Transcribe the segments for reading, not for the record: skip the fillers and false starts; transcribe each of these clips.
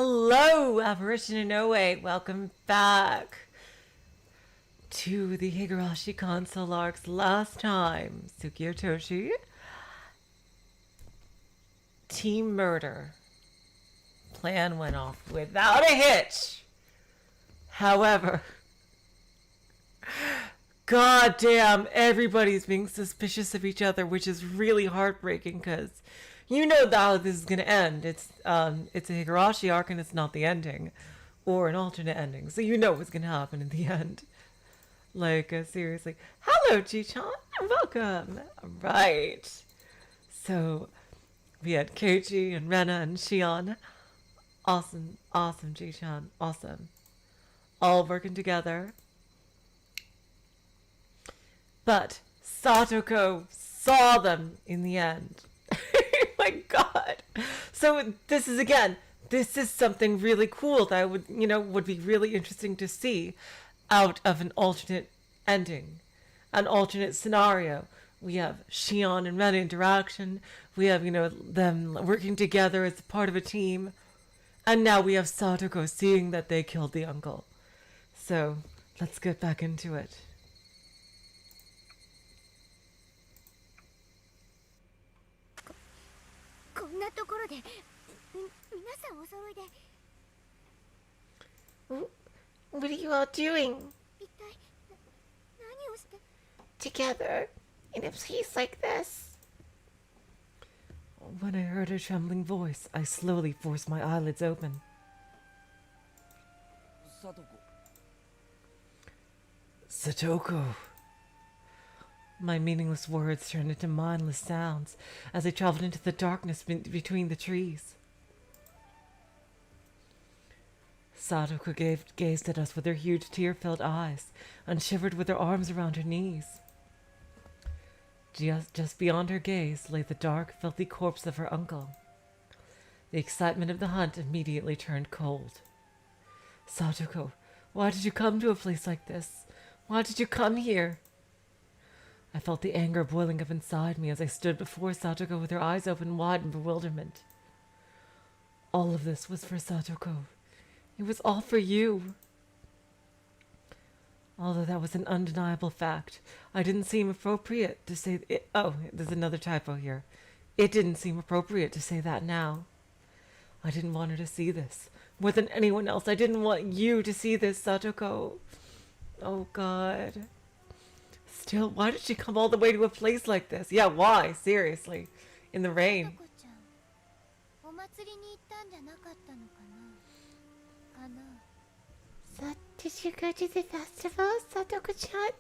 Hello, Apparition in OA. Welcome back to the Higurashi console arcs. Last time, Tsukiotoshi. Team murder. Plan went off without a hitch. However, goddamn, everybody's being suspicious of each other, which is really heartbreaking because you know how this is gonna end. It's a Higurashi arc and it's not the ending, or an alternate ending, so you know what's gonna happen in the end. Like, seriously. Hello, Chi-chan. Welcome. Right. So, we had Keiichi and Rena and Shion. Awesome, awesome, Chi-chan. Awesome. All working together. But Satoko saw them in the end. My god. So this is something really cool that would be really interesting to see out of an alternate ending, an alternate scenario. We have Shion and Ren interaction. We have, them working together as part of a team. And now we have Satoko seeing that they killed the uncle. So let's get back into it. What are you all doing? Together, in a place like this? When I heard her trembling voice, I slowly forced my eyelids open. Satoko. My meaningless words turned into mindless sounds as I traveled into the darkness between the trees. Satoko gazed at us with her huge tear-filled eyes and shivered with her arms around her knees. Just beyond her gaze lay the dark, filthy corpse of her uncle. The excitement of the hunt immediately turned cold. Satoko, why did you come to a place like this? Why did you come here? I felt the anger boiling up inside me as I stood before Satoko with her eyes open wide in bewilderment. All of this was for Satoko. It was all for you. Although that was an undeniable fact, I didn't seem appropriate to say it. Oh, there's another typo here. It didn't seem appropriate to say that now. I didn't want her to see this. More than anyone else, I didn't want you to see this, Satoko. Oh, God. Still, why did she come all the way to a place like this? Yeah, why? Seriously. In the rain. So, did you go to the festival, Satoko-chan?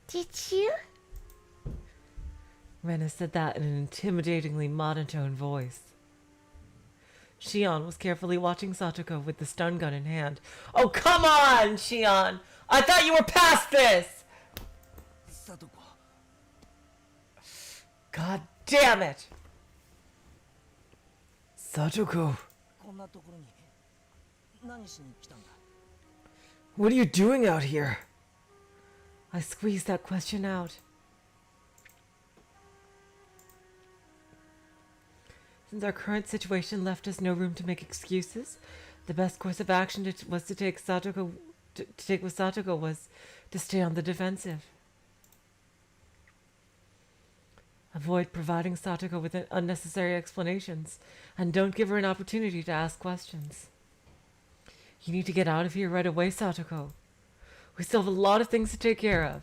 Did you? Rena said that in an intimidatingly monotone voice. Shion was carefully watching Satoko with the stun gun in hand. Oh, come on, Shion! I thought you were past this! God damn it! Satoko. What are you doing out here? I squeezed that question out. Since our current situation left us no room to make excuses, the best course of action was to take with Satoko was to stay on the defensive. Avoid providing Satoko with unnecessary explanations, and don't give her an opportunity to ask questions. You need to get out of here right away, Satoko. We still have a lot of things to take care of.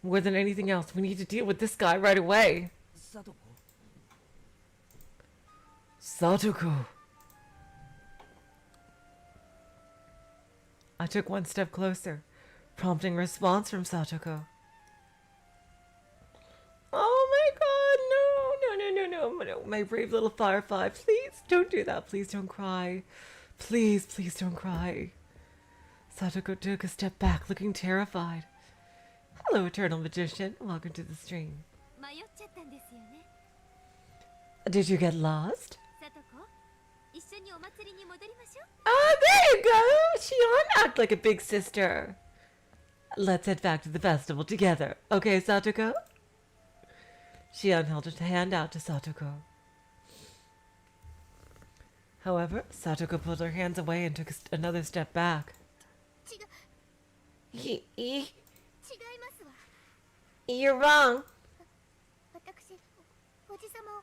More than anything else, we need to deal with this guy right away. Satoko. I took one step closer, prompting a response from Satoko. Oh my god, no, my brave little firefly, please don't do that, please don't cry. Please don't cry. Satoko took a step back, looking terrified. Hello, Eternal Magician, welcome to the stream. Did you get lost? Oh, there you go! Shion, act like a big sister. Let's head back to the festival together. Okay, Satoko? Shion held her hand out to Satoko. However, Satoko pulled her hands away and took another step back. 違う He, 違いますわ you're wrong. 私おじさまを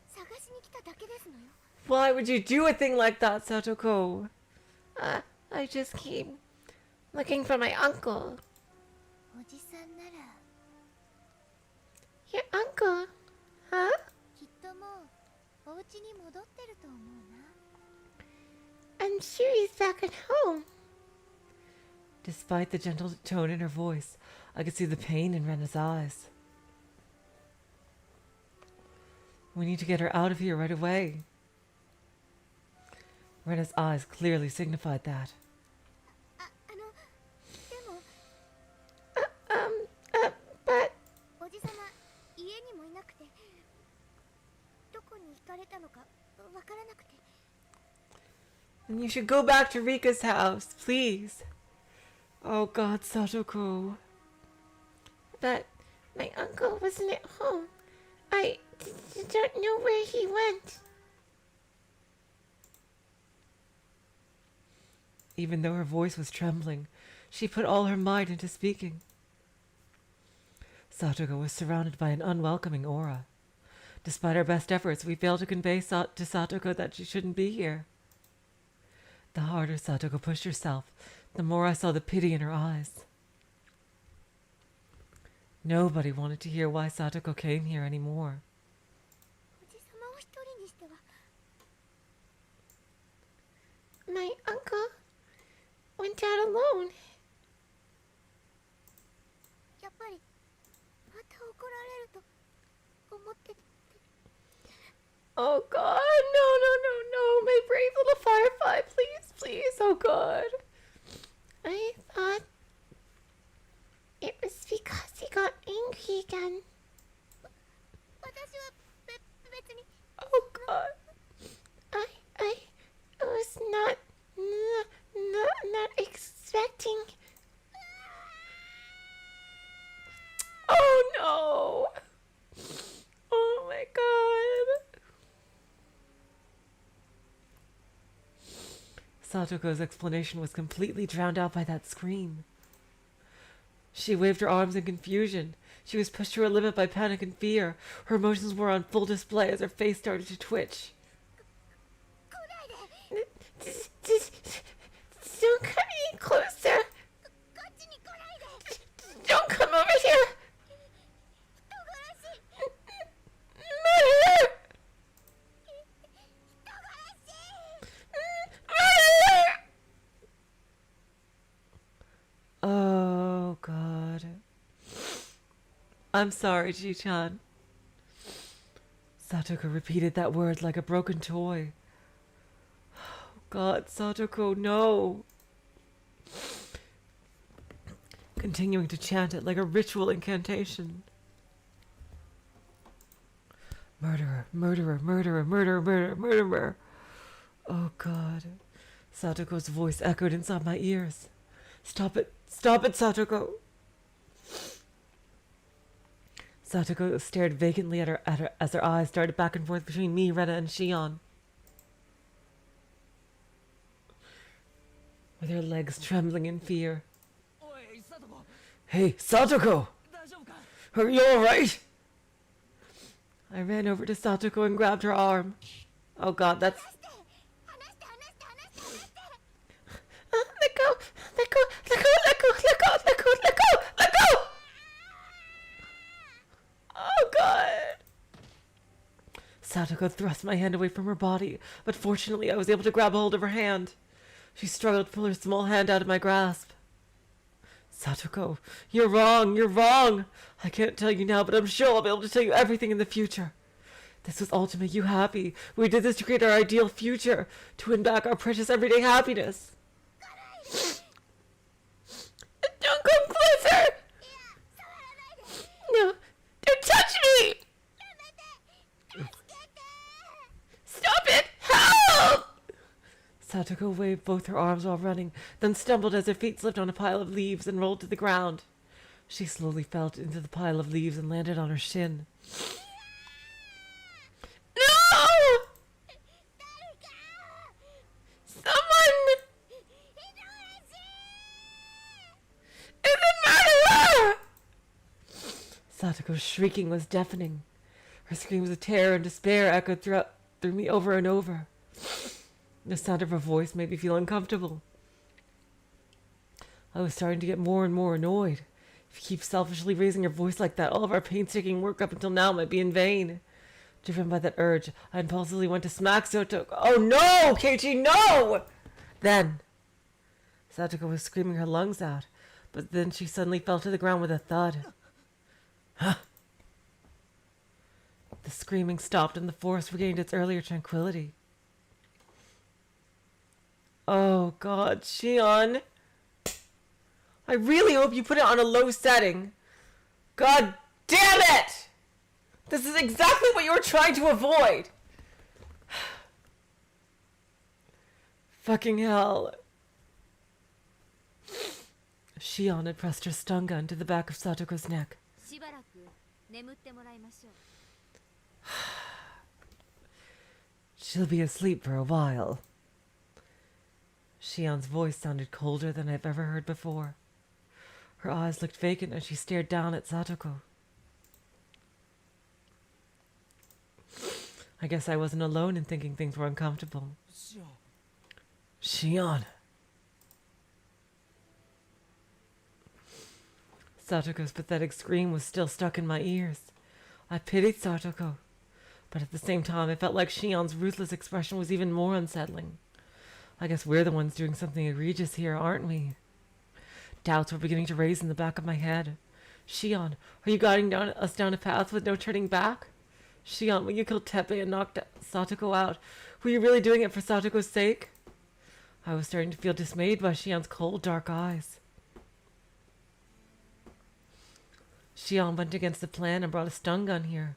探しに来ただけですのよ Why would you do a thing like that, Satoko? I just keep looking for my uncle. おじさんなら Your uncle? Huh? きっともうお家に戻ってると思うな I'm sure he's back at home. Despite the gentle tone in her voice, I could see the pain in Rena's eyes. We need to get her out of here right away. Rena's eyes clearly signified that. でも But おじさま家にもいなくてどこに行かれたのかわからなくて then you should go back to Rika's house, please. Oh God, Satoko. But my uncle wasn't at home. I don't know where he went. Even though her voice was trembling, she put all her might into speaking. Satoko was surrounded by an unwelcoming aura. Despite our best efforts, we failed to convey to Satoko that she shouldn't be here. The harder Satoko pushed herself, the more I saw the pity in her eyes. Nobody wanted to hear why Satoko came here anymore. おじさまを一人にしては My uncle went out alone. やっぱりまた怒られると思ってて Oh God, no, no, no, no, my brave little firefly, please, please, oh God. I thought it was because he got angry again. 私は別に Oh God. I was not expecting. Oh no. Oh my God. Satoko's explanation was completely drowned out by that scream. She waved her arms in confusion. She was pushed to her limit by panic and fear. Her emotions were on full display as her face started to twitch. 来ないで Don't come any closer. こっちに来ないで Don't come over here. 人殺し Murderer. 人殺し Murderer. Oh, God. I'm sorry, Ji-chan. Satoko repeated that word like a broken toy. Oh, God, Satoko, no. Continuing to chant it like a ritual incantation. Murderer, murderer, murderer, murderer, murderer, murderer. Oh, God. Satoko's voice echoed inside my ears. Stop it, Satoko. Satoko stared vacantly at her as her eyes darted back and forth between me, Rena, and Shion. With her legs trembling in fear. Hey, Satoko! Are you alright? I ran over to Satoko and grabbed her arm. Oh God, that's... 離して離して離して離して Let go! Let go! Let go! Let go! Let go! Let go! Let go! Let go! Oh God! Satoko thrust my hand away from her body, but fortunately I was able to grab hold of her hand. She struggled to pull her small hand out of my grasp. Satoko, you're wrong, you're wrong. I can't tell you now, but I'm sure I'll be able to tell you everything in the future. This was all to make you happy. We did this to create our ideal future, to win back our precious everyday happiness. Don't come closer! No, don't touch me! Stop it! Help! Satoko waved both her arms while running, then stumbled as her feet slipped on a pile of leaves and rolled to the ground. She slowly fell into the pile of leaves and landed on her shin. No! Satoko's shrieking was deafening. Her screams of terror and despair echoed through me over and over. The sound of her voice made me feel uncomfortable. I was starting to get more and more annoyed. If you keep selfishly raising your voice like that, all of our painstaking work up until now might be in vain. Driven by that urge, I impulsively went to smack Satoko. Oh no, Keiichi, no! Then, Satoko was screaming her lungs out, but then she suddenly fell to the ground with a thud. Huh? The screaming stopped and the forest regained its earlier tranquility. Oh God, Shion. I really hope you put it on a low setting. God damn it! This is exactly what you were trying to avoid. Fucking hell. Shion had pressed her stun gun to the back of Satoko's neck. She'll be asleep for a while. Shion's voice sounded colder than I've ever heard before. Her eyes looked vacant as she stared down at Satoko. I guess I wasn't alone in thinking things were uncomfortable. Shion. Satoko's pathetic scream was still stuck in my ears. I pitied Satoko, but at the same time I felt like Shion's ruthless expression was even more unsettling. I guess we're the ones doing something egregious here, aren't we? Doubts were beginning to raise in the back of my head. Shion, are you guiding us down a path with no turning back? Shion, when you killed Teppei and knocked Satoko out, were you really doing it for Satoko's sake? I was starting to feel dismayed by Shion's cold, dark eyes. Shion went against the plan and brought a stun gun here.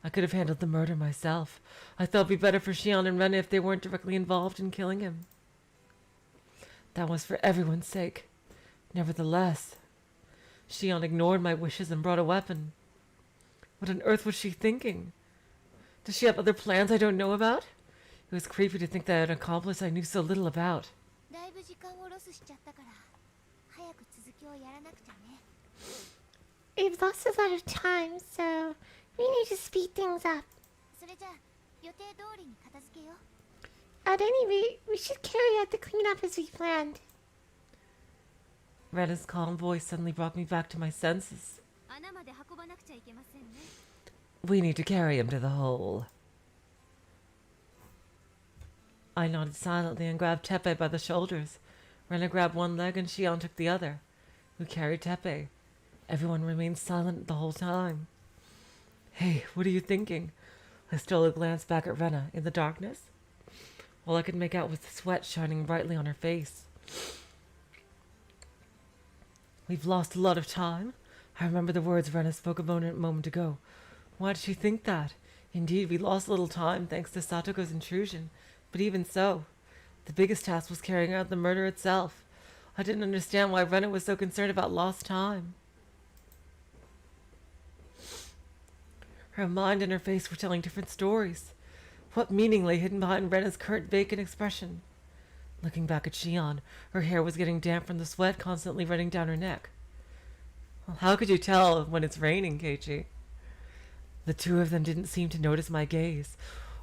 I could have handled the murder myself. I thought it would be better for Shion and Rena if they weren't directly involved in killing him. That was for everyone's sake. Nevertheless, Shion ignored my wishes and brought a weapon. What on earth was she thinking? Does she have other plans I don't know about? It was creepy to think that I had an accomplice I knew so little about. We've lost a lot of time, so we need to speed things up. At any rate, we should carry out the cleanup as we planned. Rena's calm voice suddenly brought me back to my senses. We need to carry him to the hole. I nodded silently and grabbed Teppei by the shoulders. Rena grabbed one leg and Shion took the other. We carried Teppei. Everyone remained silent the whole time. Hey, what are you thinking? I stole a glance back at Rena in the darkness. All I could make out was the sweat shining brightly on her face. We've lost a lot of time. I remember the words Rena spoke a moment ago. Why did she think that? Indeed, we lost a little time thanks to Satoko's intrusion. But even so, the biggest task was carrying out the murder itself. I didn't understand why Rena was so concerned about lost time. Her mind and her face were telling different stories. What meaning lay hidden behind Rena's current vacant expression? Looking back at Shion, her hair was getting damp from the sweat constantly running down her neck. Well, how could you tell when it's raining, Keiichi? The two of them didn't seem to notice my gaze,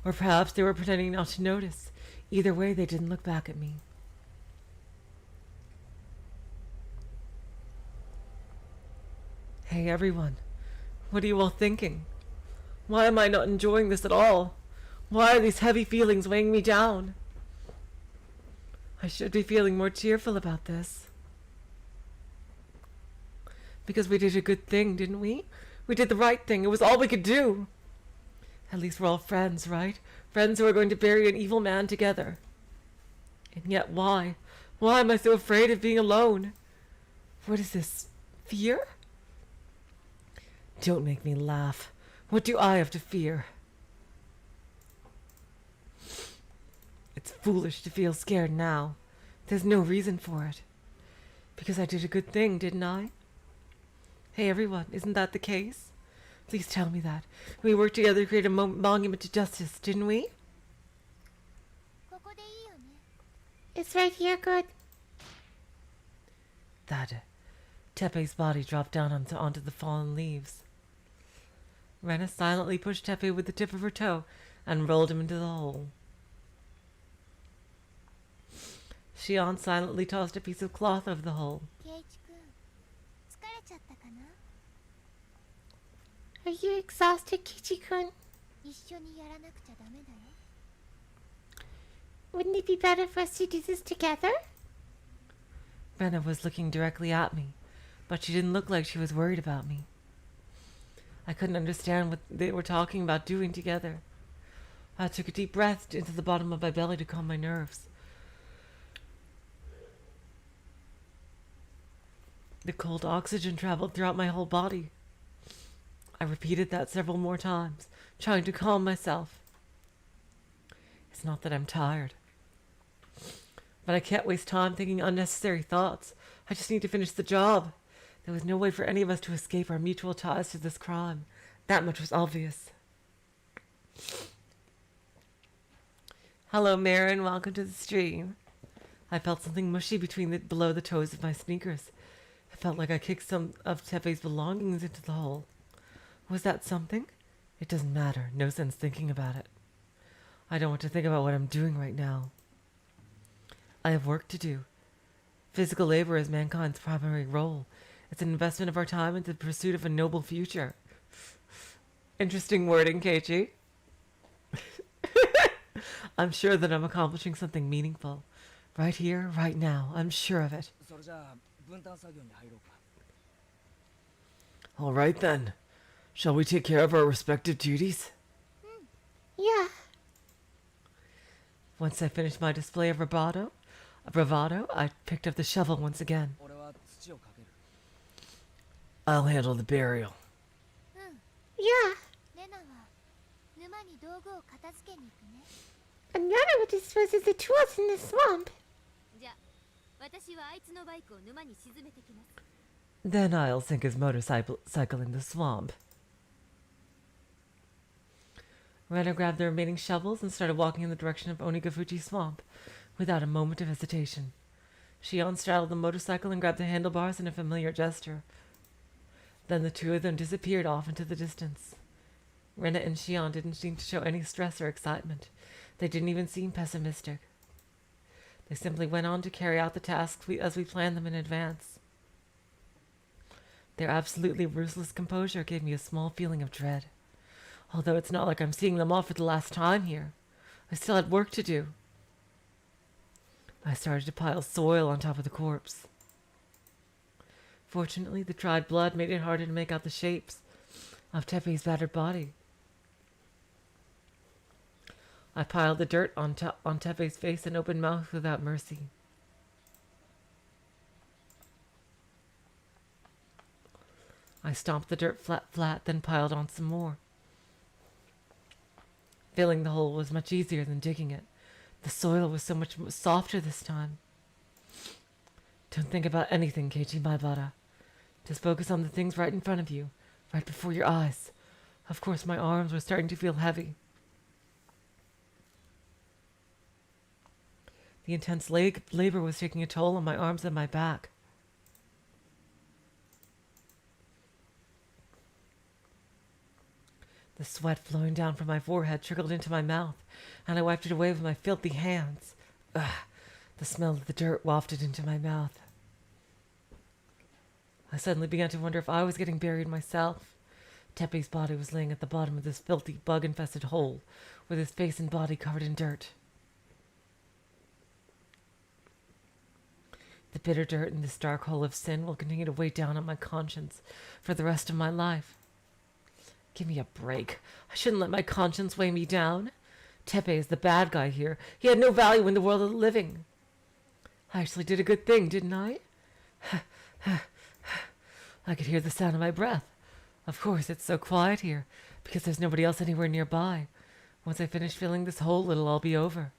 or perhaps they were pretending not to notice. Either way, they didn't look back at me. Hey, everyone. What are you all thinking? Why am I not enjoying this at all? Why are these heavy feelings weighing me down? I should be feeling more cheerful about this. Because we did a good thing, didn't we? We did the right thing. It was all we could do. At least we're all friends, right? Friends who are going to bury an evil man together. And yet why? Why am I so afraid of being alone? What is this? Fear? Don't make me laugh. What do I have to fear? It's foolish to feel scared now. There's no reason for it. Because I did a good thing, didn't I? Hey everyone, isn't that the case? Please tell me that. We worked together to create a monument to justice, didn't we? It's right here, good. that? Tepe's body dropped down onto the fallen leaves. Rena silently pushed Tepe with the tip of her toe and rolled him into the hole. Shion silently tossed a piece of cloth over the hole. ケイチくん疲れちゃったかな。 Are you exhausted, Kichi-kun? 一緒にやらなくちゃダメだよ。 Wouldn't it be better for us to do this together? Rena was looking directly at me, but she didn't look like she was worried about me. I couldn't understand what they were talking about doing together. I took a deep breath into the bottom of my belly to calm my nerves. The cold oxygen traveled throughout my whole body. I repeated that several more times, trying to calm myself. It's not that I'm tired, but I can't waste time thinking unnecessary thoughts. I just need to finish the job. There was no way for any of us to escape our mutual ties to this crime. That much was obvious. Hello, Marin. Welcome to the stream. I felt something mushy below the toes of my sneakers. It felt like I kicked some of Tepe's belongings into the hole. Was that something? It doesn't matter. No sense thinking about it. I don't want to think about what I'm doing right now. I have work to do. Physical labor is mankind's primary role. It's an investment of our time into the pursuit of a noble future. Interesting wording, Keiichi. I'm sure that I'm accomplishing something meaningful. Right here, right now. I'm sure of it. All right then. Shall we take care of our respective duties? Yeah. Once I finished my display of bravado, I picked up the shovel once again. I'll handle the burial. Yeah. レナは沼に道具を片付けに行くね。 And Rena will dispose of the tools in the swamp. じゃあ私はあいつのバイクを沼に沈めてきます。 Then I'll sink his motorcycle in the swamp. Rena grabbed the remaining shovels and started walking in the direction of Onigafuchi Swamp, without a moment of hesitation. Shion straddled the motorcycle and grabbed the handlebars in a familiar gesture. Then the two of them disappeared off into the distance. Rena and Shion didn't seem to show any stress or excitement. They didn't even seem pessimistic. They simply went on to carry out the tasks as we planned them in advance. Their absolutely ruthless composure gave me a small feeling of dread. Although it's not like I'm seeing them off for the last time here. I still had work to do. I started to pile soil on top of the corpse. Fortunately, the dried blood made it harder to make out the shapes of Tepe's battered body. I piled the dirt on Tepe's face and open mouth without mercy. I stomped the dirt flat, then piled on some more. Filling the hole was much easier than digging it. The soil was so much softer this time. Don't think about anything, Keiichi Maibara. Just focus on the things right in front of you, right before your eyes. Of course, my arms were starting to feel heavy. The intense labor was taking a toll on my arms and my back. The sweat flowing down from my forehead trickled into my mouth, and I wiped it away with my filthy hands. Ugh, the smell of the dirt wafted into my mouth. I suddenly began to wonder if I was getting buried myself. Tepe's body was laying at the bottom of this filthy, bug-infested hole, with his face and body covered in dirt. The bitter dirt in this dark hole of sin will continue to weigh down on my conscience for the rest of my life. Give me a break. I shouldn't let my conscience weigh me down. Tepe is the bad guy here. He had no value in the world of the living. I actually did a good thing, didn't I? I could hear the sound of my breath. Of course, it's so quiet here, because there's nobody else anywhere nearby. Once I finish filling this hole, it'll all be over.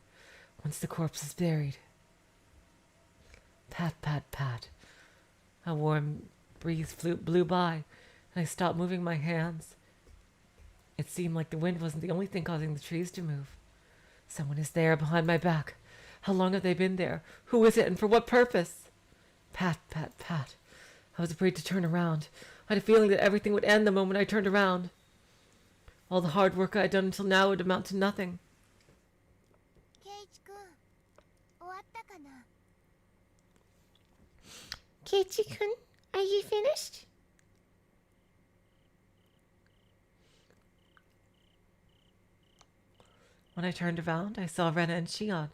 Once the corpse is buried. Pat, pat, pat. A warm breeze blew by, and I stopped moving my hands. It seemed like the wind wasn't the only thing causing the trees to move. Someone is there behind my back. How long have they been there? Who is it and for what purpose? Pat, pat, pat. I was afraid to turn around. I had a feeling that everything would end the moment I turned around. All the hard work I had done until now would amount to nothing. ケイチ君終わったかな Keiichi-kun, are you finished? When I turned around, I saw Rena and Shion.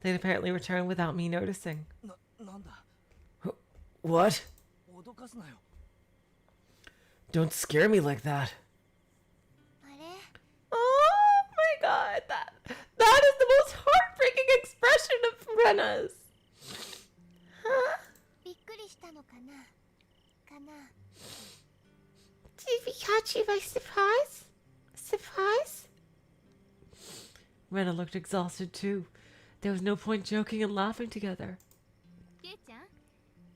They'd apparently returned without me noticing. なんだ What? 脅かすなよ Don't scare me like that. あれ Oh my god, that is the most heartbreaking expression of Rena's. Huh? びっくりしたのかな Did we catch you by surprise? Surprise? Rena looked exhausted too. There was no point joking and laughing together. ケイちゃん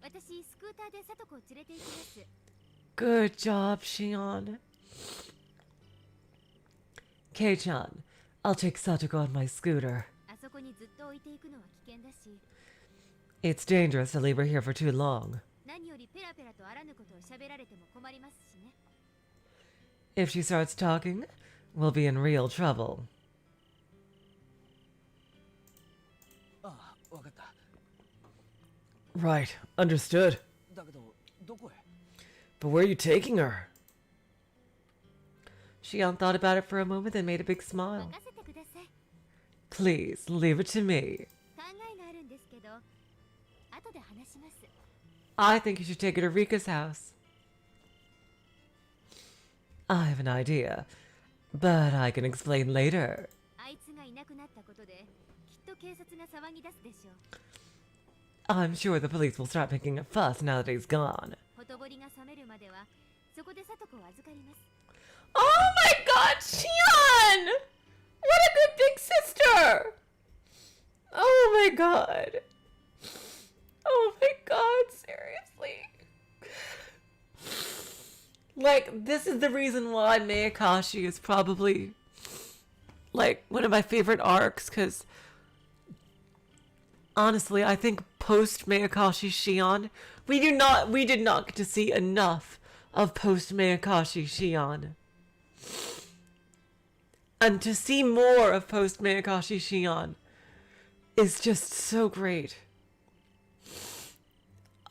私スクーターでサトコを連れて行きます Good job, Shion. Kei-chan, I'll take Satoko on my scooter. あそこにずっと置いていくのは危険だし It's dangerous to leave her here for too long. 何よりペラペラとあらぬことを喋られても困りますしね If she starts talking, we'll be in real trouble. ああわかった Right, understood. だけどどこへ But where are you taking her? Shion thought about it for a moment, then made a big 任 smile. せてください Please, leave it to me. 考えがあるんですけど後で話します I think you should take her to Rika's house. I have an idea, but I can explain later. あいつがいなくなったことできっと警察が騒ぎ出すでしょう I'm sure the police will start making a fuss now that he's gone. ほとぼりが冷めるまではそこでサトコを預かります Oh my god, Shion! What a good big sister! Oh my god. Oh my god, seriously. Like, this is the reason why Mayakashi is probably, like, one of my favorite arcs, because honestly, I think post Mayakashi Shion, we did not get to see enough of post Mayakashi Shion. And to see more of post Mayakashi Shion is just so great.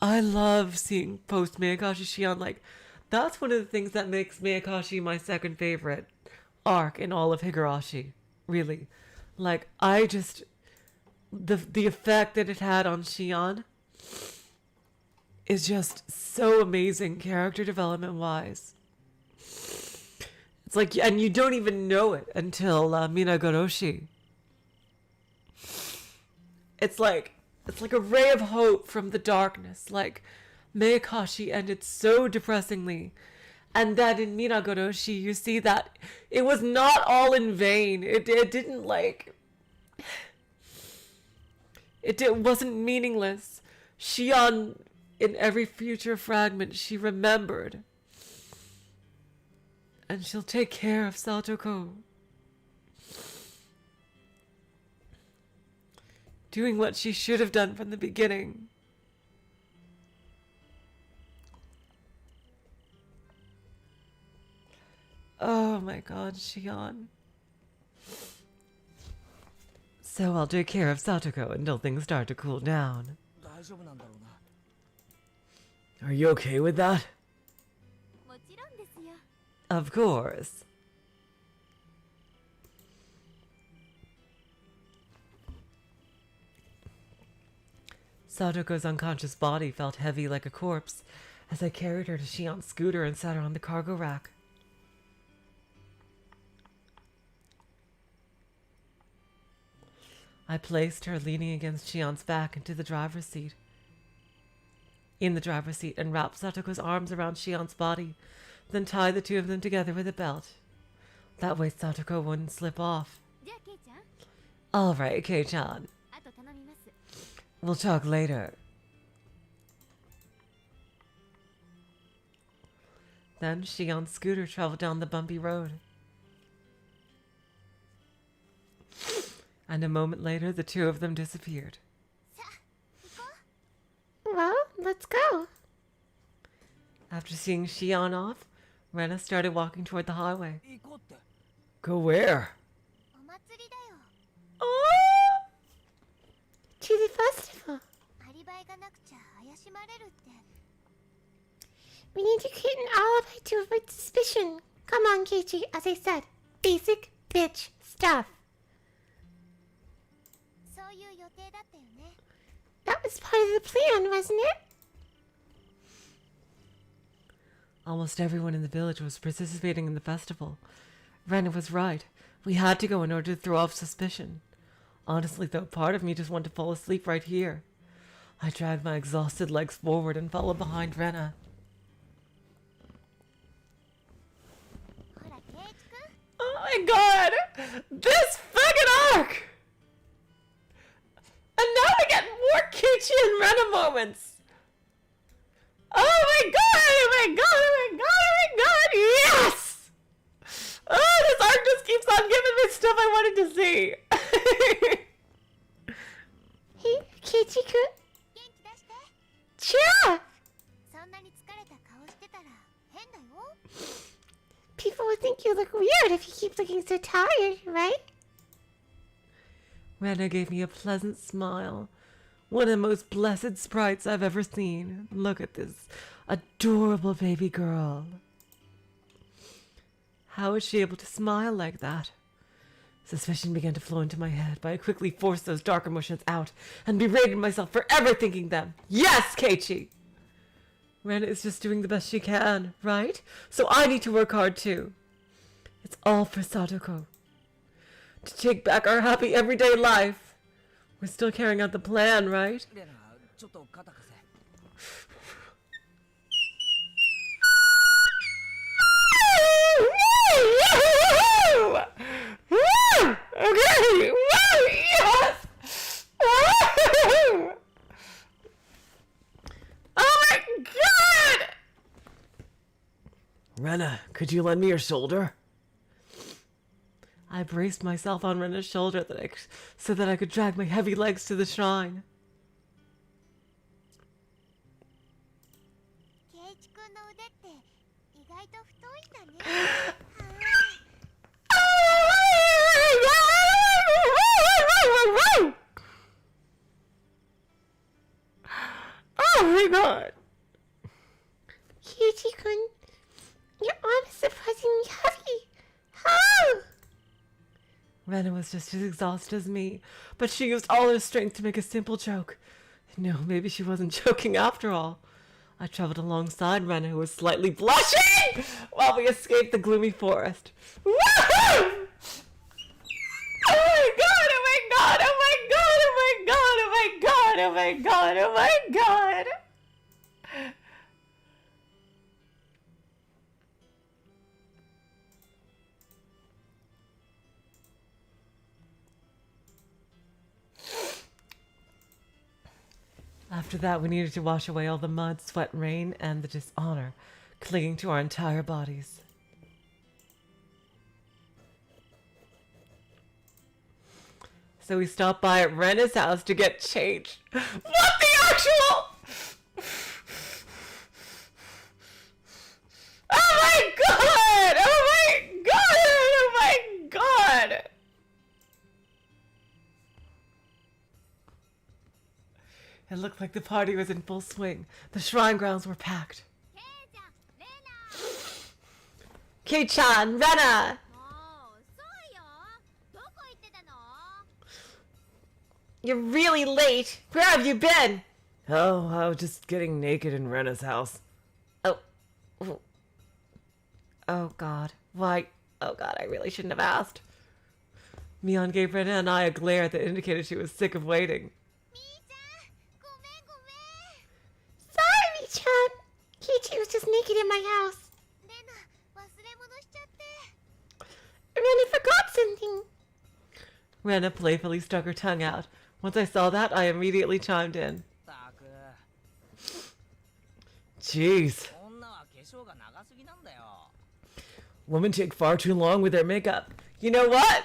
I love seeing post Mayakashi Shion. Like, that's one of the things that makes Mayakashi my second favorite arc in all of Higurashi. Really. Like, I just... The effect that it had on Shion is just so amazing character development wise. It's like, and you don't even know it until Minagoroshi. It's like a ray of hope from the darkness. Like, Mayakashi ended so depressingly. And then in Minagoroshi, you see that it was not all in vain. It didn't like... It wasn't meaningless. Shion, in every future fragment, she remembered. And she'll take care of Satoko. Doing what she should have done from the beginning. Oh my god, Shion. So I'll take care of Satoko until things start to cool down. 大丈夫なんだろうな Are you okay with that? もちろんですよ Of course. Satoko's unconscious body felt heavy like a corpse as I carried her to Shion's scooter and sat her on the cargo rack. I placed her leaning against Shion's back into the driver's seat. In the driver's seat and wrapped Satoko's arms around Shion's body, then tied the two of them together with a belt. That way Satoko wouldn't slip off. じゃあケイちゃん All right, Kei-chan. あと頼みます We'll talk later. Then Shion's scooter traveled down the bumpy road. And a moment later, the two of them disappeared. Well, let's go. After seeing Shion off, Rena started walking toward the highway. Go where? お祭りだよ。 Oh! To the festival. アリバイがなくちゃ怪しまれるって。 We need to create an alibi to avoid suspicion. Come on, Keiichi. As I said, basic bitch stuff. そういう予定だったよね。 That was part of the plan, wasn't it? Almost everyone in the village was participating in the festival. Rena was right. We had to go in order to throw off suspicion. Honestly, though, part of me just wanted to fall asleep right here. I dragged my exhausted legs forward and followed behind Rena. ほら、ケイチくん。 Oh my god! This fucking arc! And now we get more Keiichi and Rena moments! Oh my god! Oh my god! Oh my god! Oh my god! Yes! Oh, this arc just keeps on giving me stuff I wanted to see! Hey, Keiichi-kun. 元気出して。 Cheer! そんなに疲れた顔してたら変だよ。 People would think you look weird if you keep looking so tired, right? Rena gave me a pleasant smile. One of the most blessed sprites I've ever seen. Look at this adorable baby girl. How is she able to smile like that? Suspicion began to flow into my head, but I quickly forced those dark emotions out and berated myself for ever thinking them. Yes, Keiichi! Rena is just doing the best she can, right? So I need to work hard too. It's all for Satoko. To take back our happy everyday life. We're still carrying out the plan, right? レナ、ちょっと肩貸せ。Okay! Yes! Oh my god! Rena, could you lend me your shoulder? I braced myself on Rena's shoulder so that I could drag my heavy legs to the shrine. ケイチくんの腕って意外と太いんだね。Oh my god! Keiichi-kun, your arm is surprisingly heavy. How? Rena was just as exhausted as me, but she used all her strength to make a simple joke. No, maybe she wasn't joking after all. I traveled alongside Rena, who was slightly blushing, while we escaped the gloomy forest. Woohoo! Oh my god! Oh my god! Oh my god! Oh my god! Oh my god! Oh my god! Oh my god! After that, we needed to wash away all the mud, sweat, rain, and the dishonor clinging to our entire bodies. So we stopped by at Rena's house to get changed. What the actual? Oh my god! Oh my god! Oh my god! It looked like the party was in full swing. The shrine grounds were packed. ケイちゃん、レナ。 Kei-chan, Rena! もう遅いよ。どこ行ってたの？ You're really late. Where have you been? Oh, I was just getting naked in Rena's house. Oh. Oh, oh god. Why? Oh god, I really shouldn't have asked. Mion gave Rena and I a glare that indicated she was sick of waiting. みーちゃん、ごめんごめん。 Sorry, Chan. Keiichi was just naked in my house. レナ、忘れ物しちゃって。 I really forgot something. Rena playfully stuck her tongue out. Once I saw that, I immediately chimed in. たく。 Jeez. 女は化粧が長すぎなんだよ。 Women take far too long with their makeup. You know what?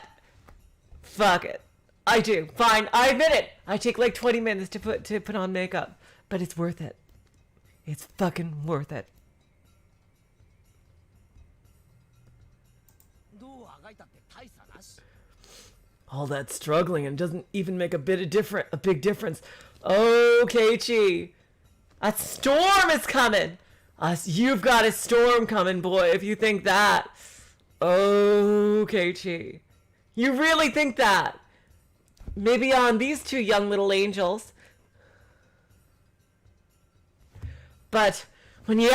Fuck it. I do. Fine, I admit it. I take like 20 minutes to put on makeup, but it's worth it. It's fucking worth it. All that struggling and doesn't even make a big difference. Oh, Keiichi. A storm is coming. You've got a storm coming, boy, if you think that. Oh, Keiichi. You really think that? Maybe on these two young little angels. But when you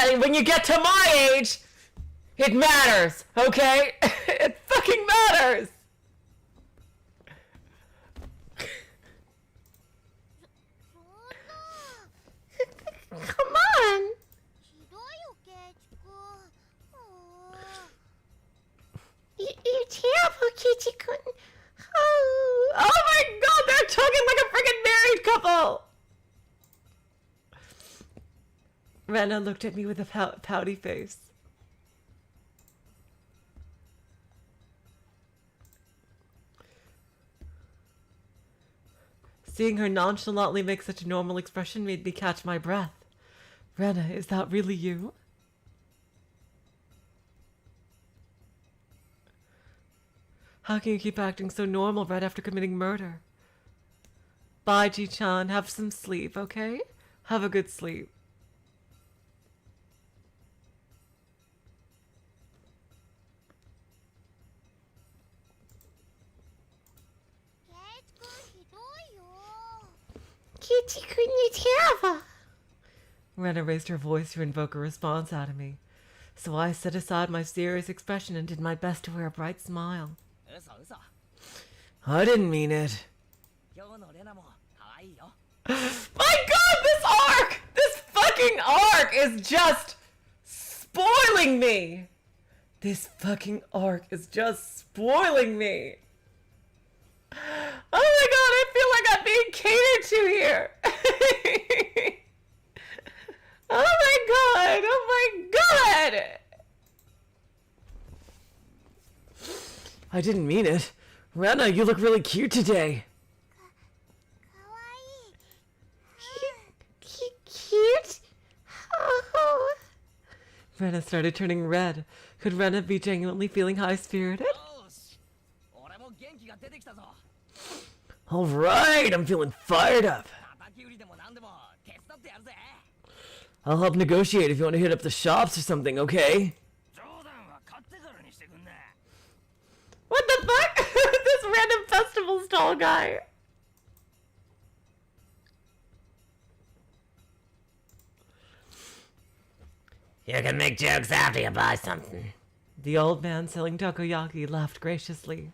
get to my age, it matters, okay? It fucking matters. Come on! You're terrible, Keiichi-kun. Oh my god, they're talking like a freaking married couple! Rena looked at me with a pouty face. Seeing her nonchalantly make such a normal expression made me catch my breath. Rena, is that really you? How can you keep acting so normal right after committing murder? Bye, Ji-chan. Have some sleep, okay? Have a good sleep. Keiichi-kun, you're terrible. Rena raised her voice to invoke a response out of me, so I set aside my serious expression and did my best to wear a bright smile. I didn't mean it. My god, this arc! This fucking arc is just spoiling me! This fucking arc is just spoiling me! Oh my god, I feel like I'm being catered to here! Oh my god! Oh my god! I didn't mean it. Rena, you look really cute today. Cute? Oh. Rena started turning red. Could Rena be genuinely feeling high-spirited? Alright, I'm feeling fired up. I'll help negotiate if you want to hit up the shops or something, okay? What the fuck? This random festival stall guy. You can make jokes after you buy something. The old man selling takoyaki laughed graciously.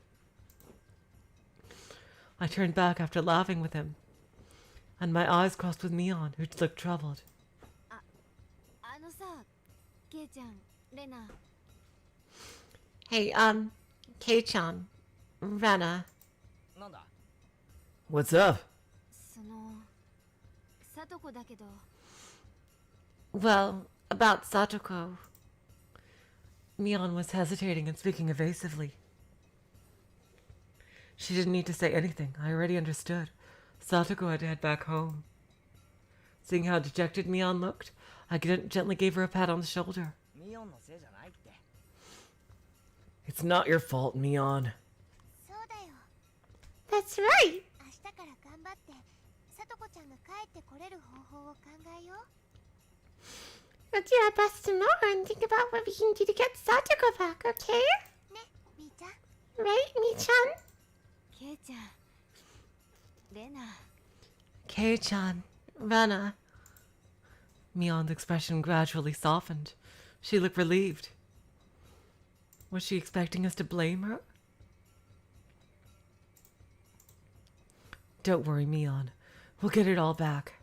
I turned back after laughing with him, and my eyes crossed with Mion, who looked troubled. Hey, Kei-chan, Rena. What's up? Well, about Satoko. Mion was hesitating and speaking evasively. She didn't need to say anything. I already understood. Satoko had to head back home. Seeing how dejected Mion looked, I gently gave her a pat on the shoulder. It's not your fault, Mion. That's right. We'll do our best tomorrow and think about what we can do to get Satoko back, okay? Right, Mi-chan? Kei-chan, Rena. Mion's expression gradually softened. She looked relieved. Was she expecting us to blame her? Don't worry, Mion. We'll get it all back.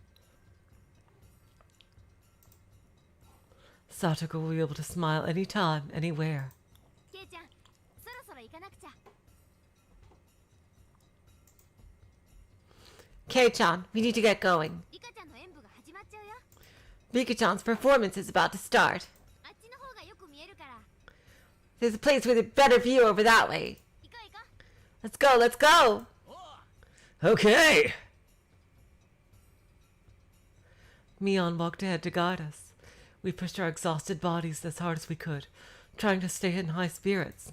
Satoko will be able to smile anytime, anywhere. Kei-chan, we need to get going. Rika-chan's performance is about to start. There's a place with a better view over that way. Let's go, let's go! Okay! Mion walked ahead to guide us. We pushed our exhausted bodies as hard as we could, trying to stay in high spirits.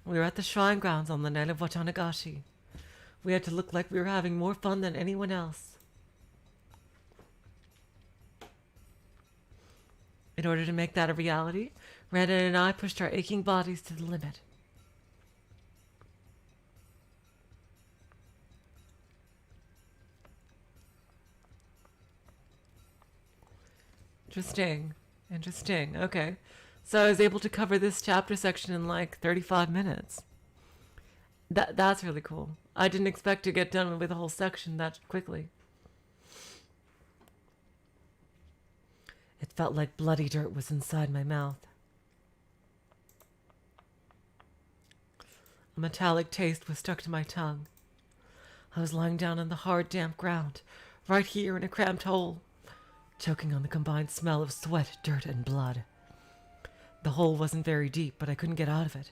We were at the shrine grounds on the night of Watanagashi. We had to look like we were having more fun than anyone else. In order to make that a reality, Rana and I pushed our aching bodies to the limit. Interesting. Okay. So I was able to cover this chapter section in like 35 minutes. That's really cool. I didn't expect to get done with a whole section that quickly. It felt like bloody dirt was inside my mouth. A metallic taste was stuck to my tongue. I was lying down on the hard, damp ground, right here in a cramped hole, choking on the combined smell of sweat, dirt, and blood. The hole wasn't very deep, but I couldn't get out of it.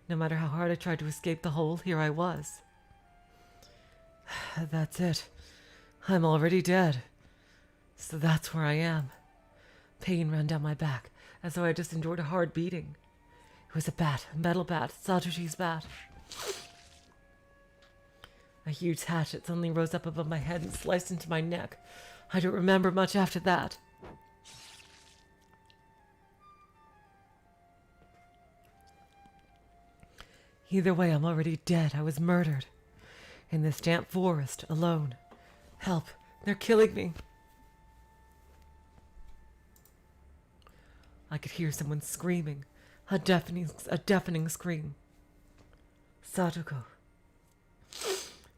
No matter how hard I tried to escape the hole, here I was. That's it. I'm already dead. So that's where I am. Pain ran down my back, as though I just endured a hard beating. It was a bat, a metal bat, Satoshi's bat. A huge hatchet suddenly rose up above my head and sliced into my neck. I don't remember much after that. Either way, I'm already dead. I was murdered. In this damp forest, alone. Help! They're killing me! I could hear someone screaming. A deafening scream. Satoko.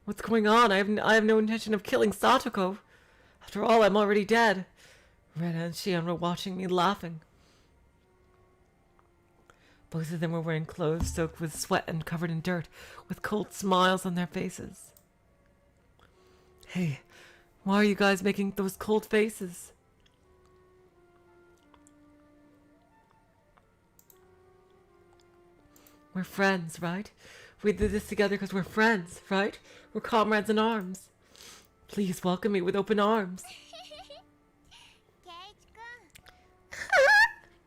What's going on? I have no intention of killing Satoko. After all, I'm already dead. Rena and Shion were watching me, laughing. Both of them were wearing clothes soaked with sweat and covered in dirt, with cold smiles on their faces. Hey, why are you guys making those cold faces? We're friends, right? We did this together because we're friends, right? We're comrades in arms. Please welcome me with open arms.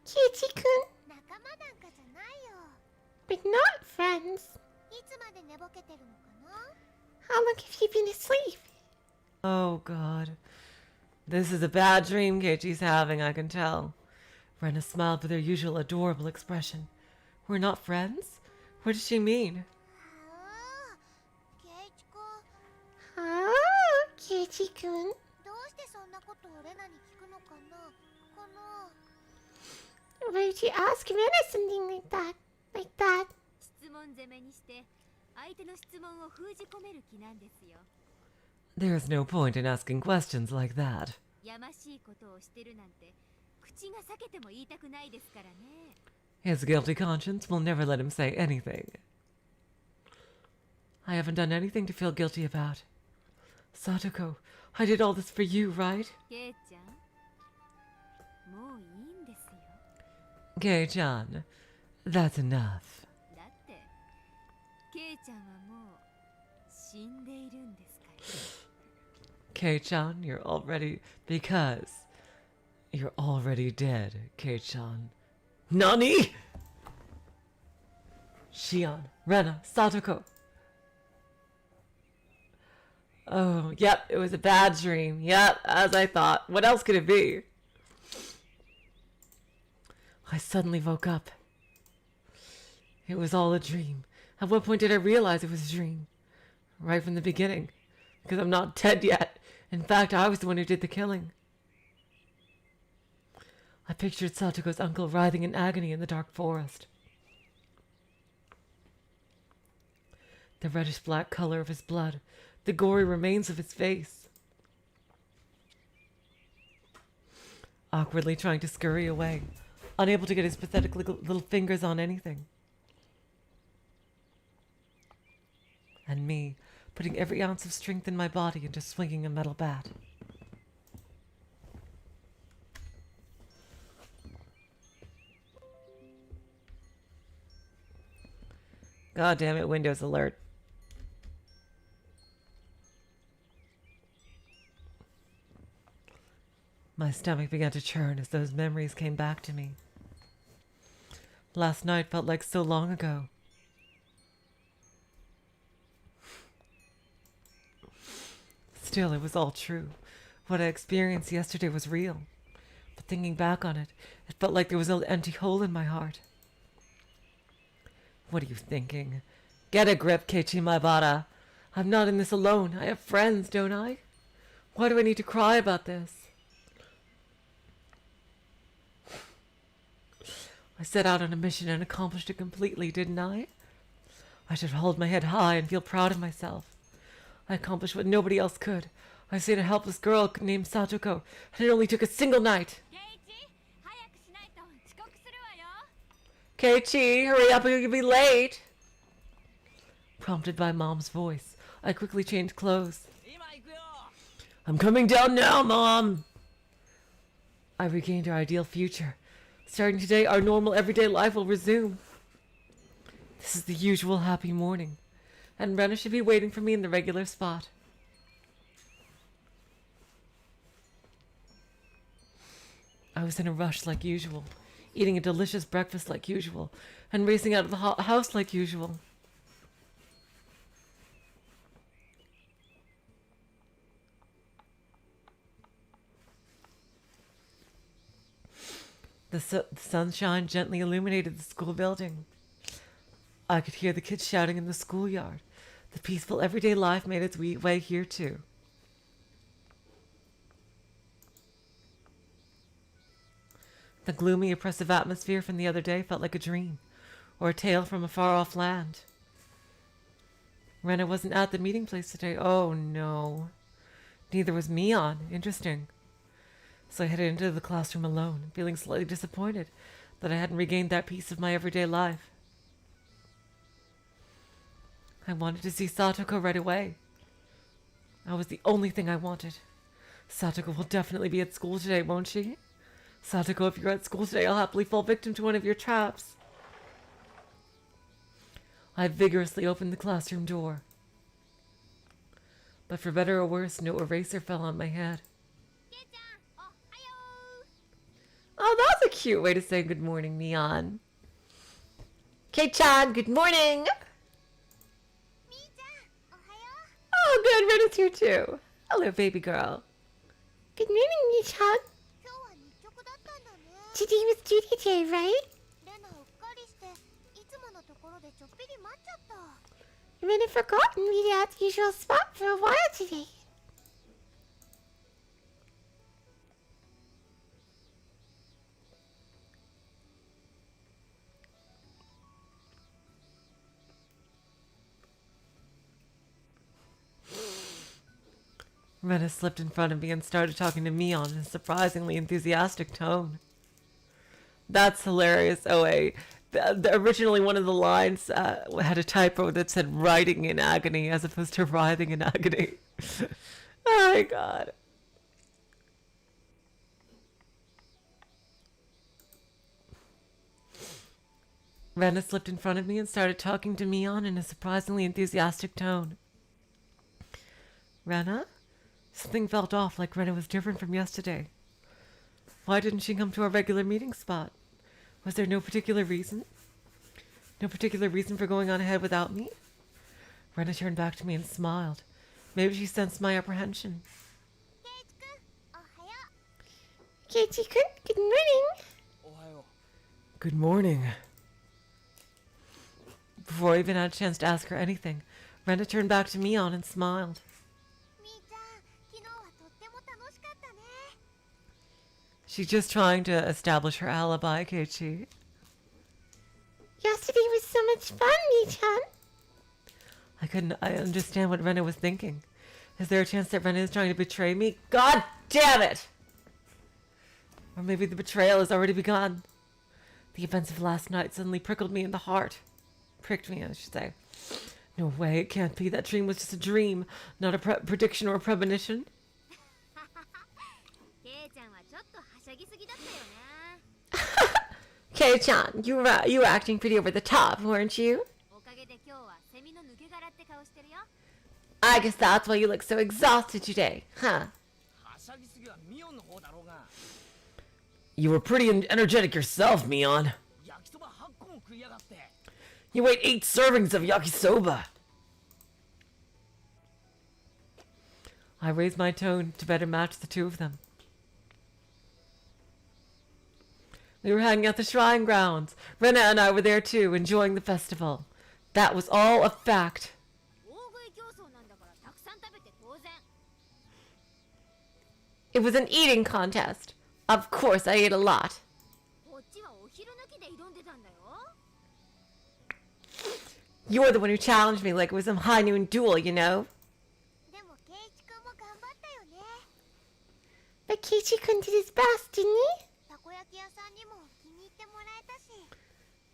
Keiichi-kun, 仲間なんかじゃないよ。 but not friends. いつまで寝ぼけてるのかな？ How long have you been asleep? Oh, God. This is a bad dream Keiichi's having, I can tell. Rena smiled with her usual adorable expression. We're not friends? What does she mean? ああ、ケイチ君、 Oh, Keiichi-kun. どうしてそんなことをレナに聞くのかな？この Why would you ask Rena something like that? Like that? 質問攻めにして相手の質問を封じ込める気なんですよ。 There's no point in asking questions like that. やましいことをしてるなんて口が裂けても言いたくないですからね。 His guilty conscience will never let him say anything. I haven't done anything to feel guilty about. Satoko, I did all this for you, right? ケイちゃん、もういいんですよ。 Kei-chan, that's enough. だってケイちゃんはもう死んでいるんですから。 Kei-chan, you're already dead, Kei-chan. Nani? Shion, Rena, Satoko. Oh, yep, it was a bad dream. Yep, as I thought. What else could it be? I suddenly woke up. It was all a dream. At what point did I realize it was a dream? Right from the beginning. Because I'm not dead yet. In fact, I was the one who did the killing. I pictured Satoko's uncle writhing in agony in the dark forest. The reddish-black color of his blood, the gory remains of his face. Awkwardly trying to scurry away, unable to get his pathetic little fingers on anything. And me, putting every ounce of strength in my body into swinging a metal bat. God damn it, Windows alert. My stomach began to churn as those memories came back to me. Last night felt like so long ago. Still, it was all true. What I experienced yesterday was real. But thinking back on it, it felt like there was an empty hole in my heart. What are you thinking? Get a grip, Keiichi Maibara. I'm not in this alone. I have friends, don't I? Why do I need to cry about this? I set out on a mission and accomplished it completely, didn't I? I should hold my head high and feel proud of myself. I accomplished what nobody else could. I saved a helpless girl named Satoko, and it only took a single night. Keiichi, hurry up or you'll be late. Prompted by Mom's voice, I quickly changed clothes. I'm coming down now, Mom. I regained our ideal future. Starting today, our normal everyday life will resume. This is the usual happy morning, and Rena should be waiting for me in the regular spot. I was in a rush like usual, eating a delicious breakfast like usual, and racing out of the house like usual. The sunshine gently illuminated the school building. I could hear the kids shouting in the schoolyard. The peaceful everyday life made its way here too. The gloomy, oppressive atmosphere from the other day felt like a dream, or a tale from a far-off land. Rena wasn't at the meeting place today. Oh no. Neither was Mion. Interesting. So I headed into the classroom alone, feeling slightly disappointed that I hadn't regained that piece of my everyday life. I wanted to see Satoko right away. That was the only thing I wanted. Satoko will definitely be at school today, won't she? Satoko, if you're at school today, I'll happily fall victim to one of your traps. I vigorously opened the classroom door. But for better or worse, no eraser fell on my head. Oh, that's a cute way to say good morning, Neon. Kei-chan, good morning! Oh, good, Rena's here too. Hello, baby girl. Good morning, Mi-chan. Today was duty day, right? Ren had forgotten we were at the usual spot for a while today. Rena slipped in front of me and started talking to me on a surprisingly enthusiastic tone. That's hilarious. Oh, wait. Originally, one of the lines had a typo that said writhing in agony as opposed to writhing in agony. Oh, my God. Rena slipped in front of me and started talking to Mion in a surprisingly enthusiastic tone. Rena? Something felt off, like Rena was different from yesterday. Why didn't she come to our regular meeting spot? Was there no particular reason? No particular reason for going on ahead without me? Rena turned back to me and smiled. Maybe she sensed my apprehension. Keiichi-kun, good morning. Good morning. Before I even had a chance to ask her anything, Rena turned back to Mion and smiled. She's just trying to establish her alibi, Keiichi. Yesterday was so much fun, Mi-chan. I understand what Rena was thinking. Is there a chance that Rena is trying to betray me? God damn it! Or maybe the betrayal has already begun. The events of last night suddenly prickled me in the heart. Pricked me, I should say. No way, it can't be. That dream was just a dream, not a prediction or a premonition. Kei-chan, you were acting pretty over the top, weren't you? I guess that's why you look so exhausted today, huh? You were pretty energetic yourself, Mion. You ate 8 servings of yakisoba. I raised my tone to better match the two of them. We were hanging at the shrine grounds. Rena and I were there too, enjoying the festival. That was all a fact. It was an eating contest. Of course, I ate a lot. You're the one who challenged me like it was some high noon duel, you know? But Keiichi-kun did his best, didn't he?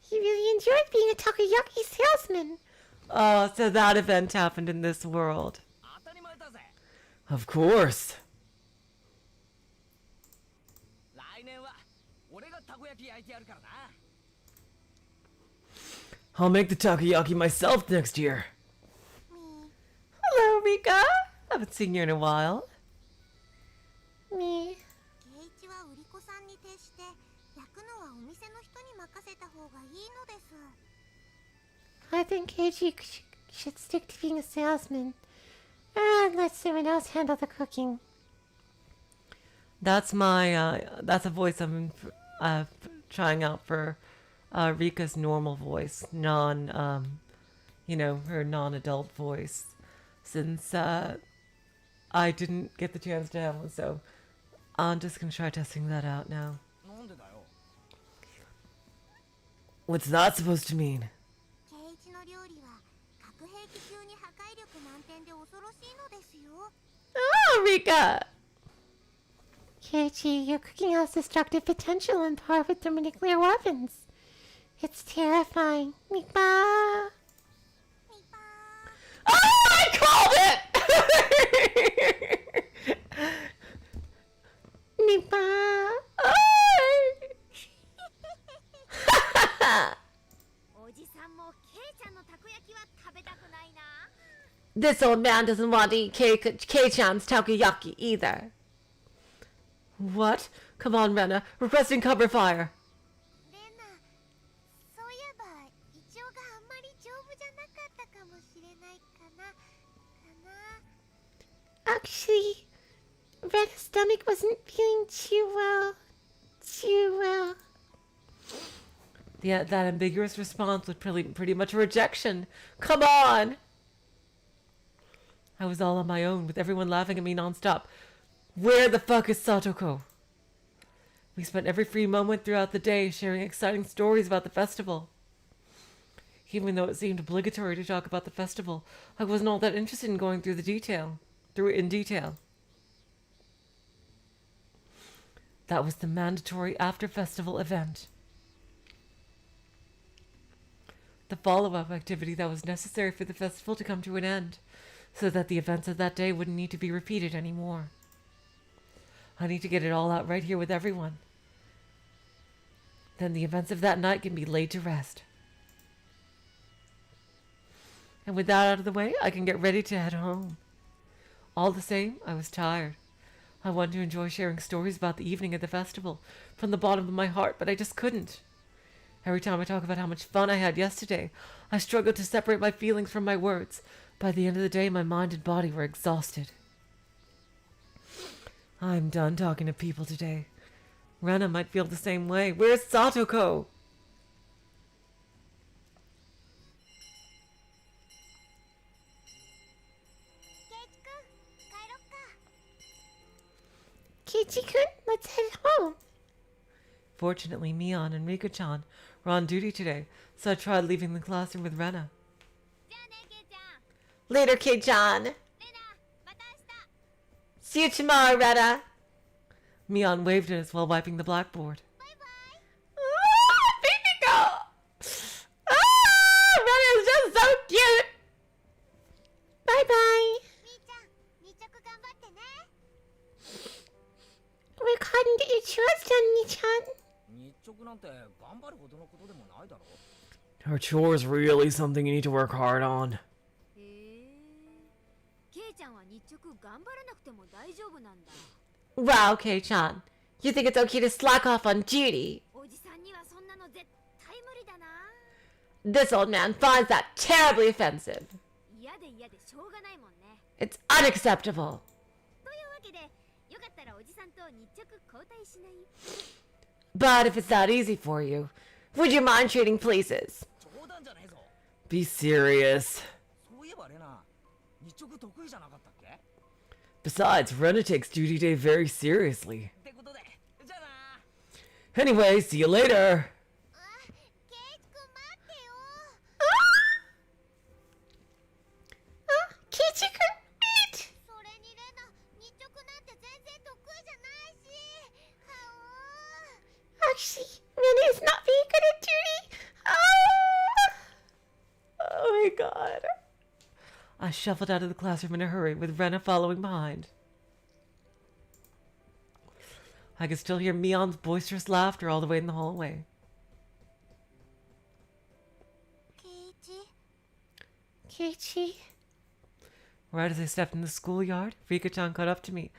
He really enjoyed being a takoyaki salesman. Oh, so that event happened in this world. Of course. I'll make the takoyaki myself next year. Hello, Rika. Haven't seen you in a while. Me. I think Keiichi should stick to being a salesman. And let someone else handle the cooking. That's my, that's a voice I'm trying out for Rika's normal voice. You know, her non-adult voice. Since I didn't get the chance to have one, so I'm just gonna try testing that out now. What's that supposed to mean? Oh, Rika! Keiichi, your cooking has destructive potential on par with thermonuclear weapons. It's terrifying. Mipa! Oh, I called it! Mipa! This old man doesn't want to eat Kei-chan's takoyaki either. What? Come on, Rena. Requesting cover fire. Actually, Rena's stomach wasn't feeling too well. Yeah, that ambiguous response was pretty much a rejection. Come on! I was all on my own, with everyone laughing at me nonstop. Where the fuck is Satoko? We spent every free moment throughout the day sharing exciting stories about the festival. Even though it seemed obligatory to talk about the festival, I wasn't all that interested in going through it in detail. That was the mandatory after-festival event. The follow-up activity that was necessary for the festival to come to an end, so that the events of that day wouldn't need to be repeated anymore. I need to get it all out right here with everyone. Then the events of that night can be laid to rest. And with that out of the way, I can get ready to head home. All the same, I was tired. I wanted to enjoy sharing stories about the evening at the festival from the bottom of my heart, but I just couldn't. Every time I talk about how much fun I had yesterday, I struggled to separate my feelings from my words. By the end of the day, my mind and body were exhausted. I'm done talking to people today. Rena might feel the same way. Where's Satoko? Keiichi-kun, let's head home. Fortunately, Mion and Rika-chan were on duty today, so I tried leaving the classroom with Rena. Later, Kei-chan. See you tomorrow, Rena. Mion waved at us while wiping the blackboard. Ah, baby girl! Ah, Rena is just so cute! Bye-bye. Work hard and get your chores done, Mi-chan. Her chores really something you need to work hard on. ケイちゃんは日直頑張らなくても大丈夫なんだ。Wow, Kei-chan. You think it's okay to slack off on duty? おじさんにはそんなの絶対無理だな。 This old man finds that terribly offensive. 嫌で嫌でしょうがないもんね。 It's unacceptable. というわけで、よかったらおじさんと日直交代しない？ But if it's that easy for you, would you mind trading places? 冗談じゃねえぞ。 Be serious. そういえばレナ、日直得意じゃなかったっけ？ Besides, Rena takes duty day very seriously. ってことで、じゃあな。 Anyway, see you later. ケイチ君待ってよ。 Kichi can wait. それにレナ、日直なんて全然得意じゃないし。Actually, Rena is not being good at duty. Ah! Oh my god. I shuffled out of the classroom in a hurry, with Rena following behind. I could still hear Mion's boisterous laughter all the way in the hallway. ケイチ、 Kichi. Right as I stepped in the schoolyard, Rika-chan caught up to me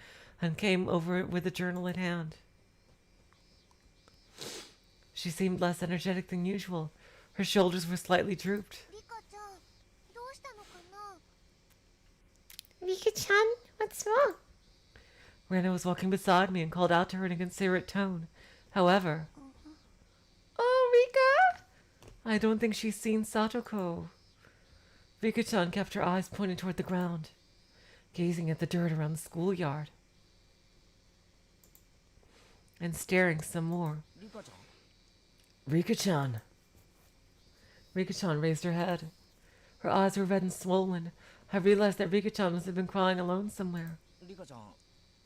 and came over with a journal in hand. She seemed less energetic than usual. Her shoulders were slightly drooped. リカちゃん、どうしたのかな？ Rika-chan, what's wrong? Rena was walking beside me and called out to her in a considerate tone. However, "Oh, Rika! I don't think she's seen Satoko." Rika-chan kept her eyes pointed toward the ground, gazing at the dirt around the schoolyard, and staring some more. リカちゃん、 Rika-chan. Rika-chan raised her head. Her eyes were red and swollen. I realized that Rika-chan must have been crying alone somewhere. リカちゃん、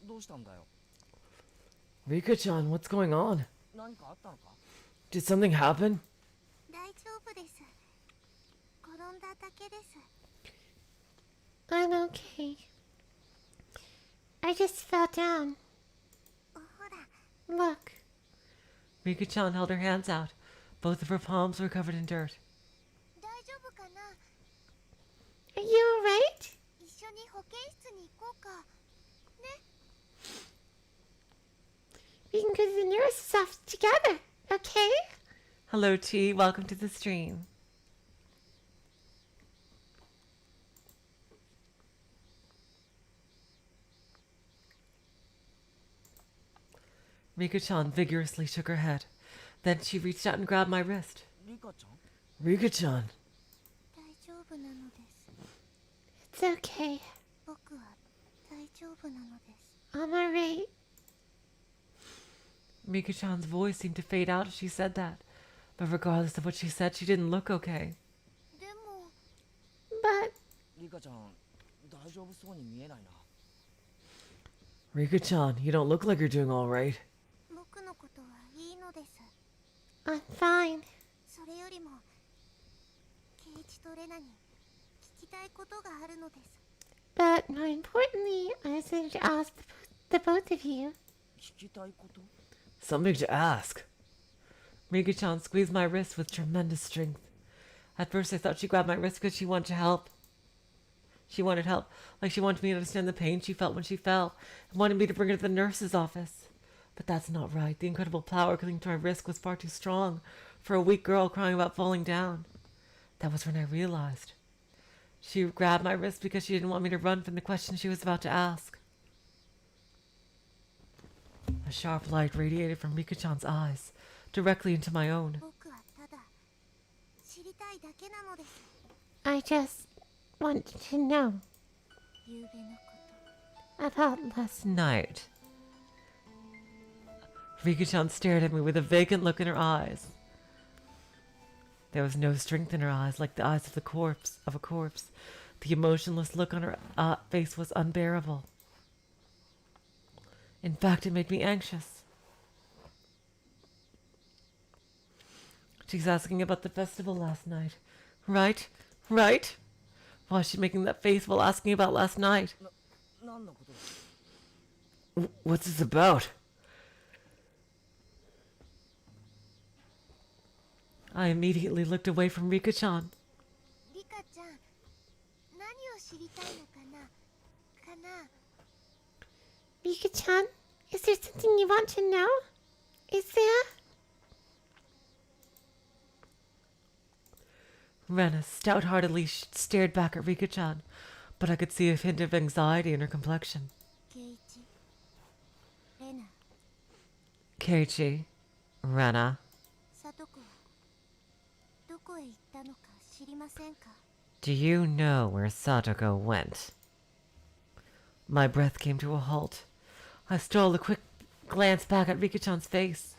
どうしたんだよ。 Rika-chan, what's going on? 何かあったのか？ Did something happen? 大丈夫です。転んだだけです。 I'm okay. I just fell down. ほら、 Look. Rika-chan held her hands out. Both of her palms were covered in dirt. 大丈夫かな？ Are you alright? 一緒に保健室に行こうか。ね。 We can go to the nurse's office together, okay? Hello, T. Welcome to the stream. Rika-chan vigorously shook her head. Then she reached out and grabbed my wrist. リカちゃん、 Rika-chan. 大丈夫なのです。 It's okay. 僕は大丈夫なのです。 I'm alright. Rika-chan's voice seemed to fade out as she said that. But regardless of what she said, she didn't look okay. でも、 But リカちゃん、大丈夫そうに見えないな。 Rika-chan, you don't look like you're doing all right. 僕のことはいいのです。 I'm fine. それよりも、ケイチとレナに聞きたいことがあるのです。 But more importantly, I was going to ask the both of you. 聞きたいこと？ Something to ask. Rika-chan squeezed my wrist with tremendous strength. At first I thought she grabbed my wrist because she wanted to help. She wanted help, like she wanted me to understand the pain she felt when she fell, and wanted me to bring her to the nurse's office. But that's not right. The incredible power clinging to my wrist was far too strong for a weak girl crying about falling down. That was when I realized. She grabbed my wrist because she didn't want me to run from the question she was about to ask. A sharp light radiated from Rika-chan's eyes, directly into my own. 僕はただ知りたいだけなのです。 I just wanted to know 夕べのこ about last Night. Rika-chan stared at me with a vacant look in her eyes. There was no strength in her eyes, like the eyes of a corpse. The emotionless look on her face was unbearable. In fact, it made me anxious. She's asking about the festival last night. Right? Right? Why is she making that face while asking about last night? 何のことだ？ What's this about? I immediately looked away from Rika-chan. と。リカちゃん、何を知りたいのかな？ Rika-chan, Is there something you want to know? Is there? Rena stout-heartedly stared back at Rika-chan, but I could see a hint of anxiety in her complexion. ケイチレナ Keiichi, Rena, サトコはどこへ行ったのか知りませんか do you know where Satoko went? My breath came to a halt. I stole a quick glance back at Rika-chan's face.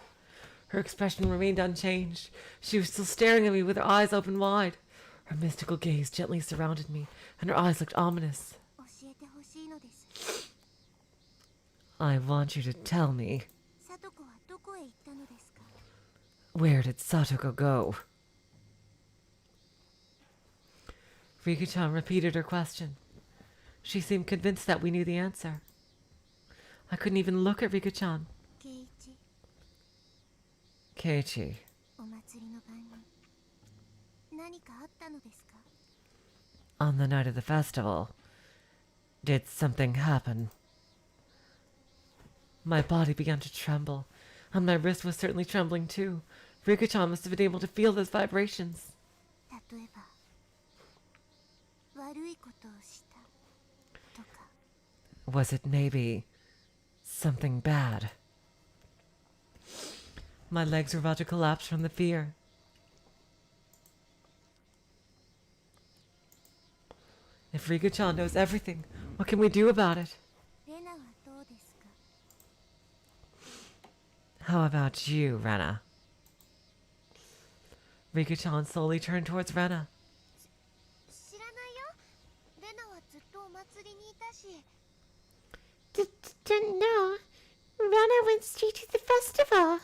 Her expression remained unchanged. She was still staring at me with her eyes open wide. Her mystical gaze gently surrounded me, and her eyes looked ominous. 教えてほしいのです I want you to tell me, サトコはどこへ行ったのですか where did Satoko go? Rika-chan repeated her question. She seemed convinced that we knew the answer. I couldn't even look at Rika-chan. ケイチ Keiichi, お祭りの晩に何かあったのですか on the night of the festival, did something happen? My body began to tremble, and my wrist was certainly trembling too. Rika-chan must have been able to feel those vibrations. 例えば悪いことをしたとか Was it maybe something bad? My legs were about to collapse from the fear. If Rika-chan knows everything, what can we do about it? レナはどうですか How about you, Rena? Rika-chan slowly turned towards Rena. 知らないよレナはずっとお祭りにいたし Didn't know. Rana went straight to the festival.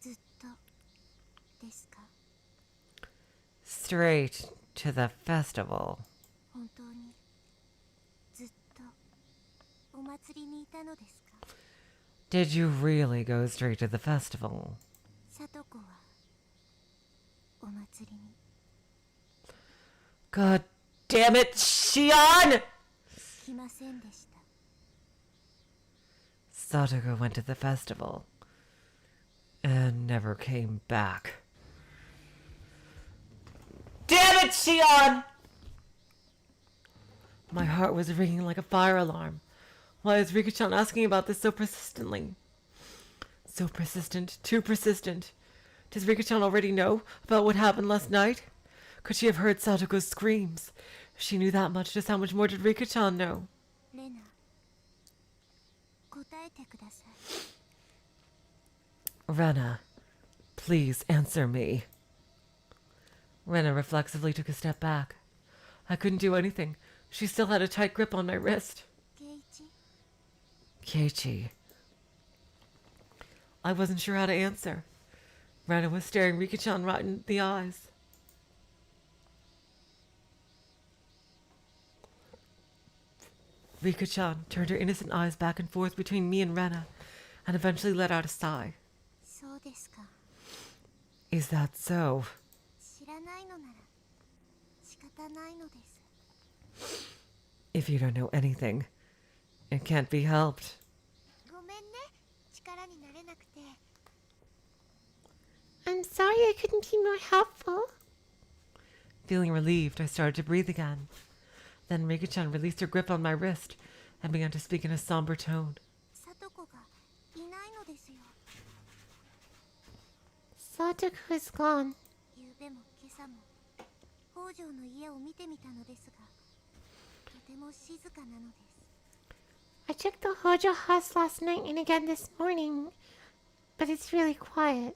ずっとですか Straight to the festival. 本当にずっとお祭りにいたのですか Did you really go straight to the festival? サトコはお祭りに God damn it, Shion! 来ませんでした Satoko went to the festival and never came back. Damn it, Shion! My heart was ringing like a fire alarm. Why is Rika-chan asking about this so persistently? So persistent, too persistent. Does Rika-chan already know about what happened last night? Could she have heard Satoko's screams? If she knew that much, just how much more did Rika-chan know? レナ答えてください Rena, please answer me. Rena reflexively took a step back. I couldn't do anything. She still had a tight grip on my wrist. ケイチ Keiichi. I wasn't sure how to answer. Rena was staring Rika-chan right in the eyes. Rika-chan turned her innocent eyes back and forth between me and Rena, and eventually let out a sigh. そうですか Is that so? 知らないのなら仕方ないのです If you don't know anything, it can't be helped. ごめんね力になれなくて I'm sorry I couldn't be more helpful. Feeling relieved, I started to breathe again. Then Rika-chan released her grip on my wrist and began to speak in a somber tone. サトコがいないのですよ Satoko is gone. 昨べも今朝も北条の家を見てみたのですがとても静かなのです I checked the Hojo house last night and again this morning, but it's really quiet.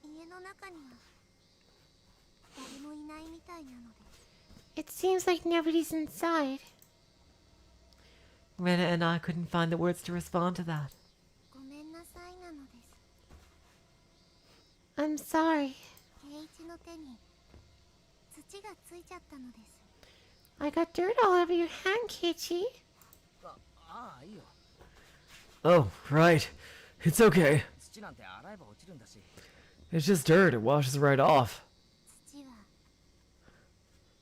家の中には誰もいないみたいなのです It seems like nobody's inside. Rena and I couldn't find the words to respond to that. ごめんなさいなのです I'm sorry. 圭一の手に土がついちゃったのです I got dirt all over your hand, Keiichi. ああいいよ Oh, right. It's okay. 土なんて洗えば落ちるんだし It's just dirt. It washes right off. 土は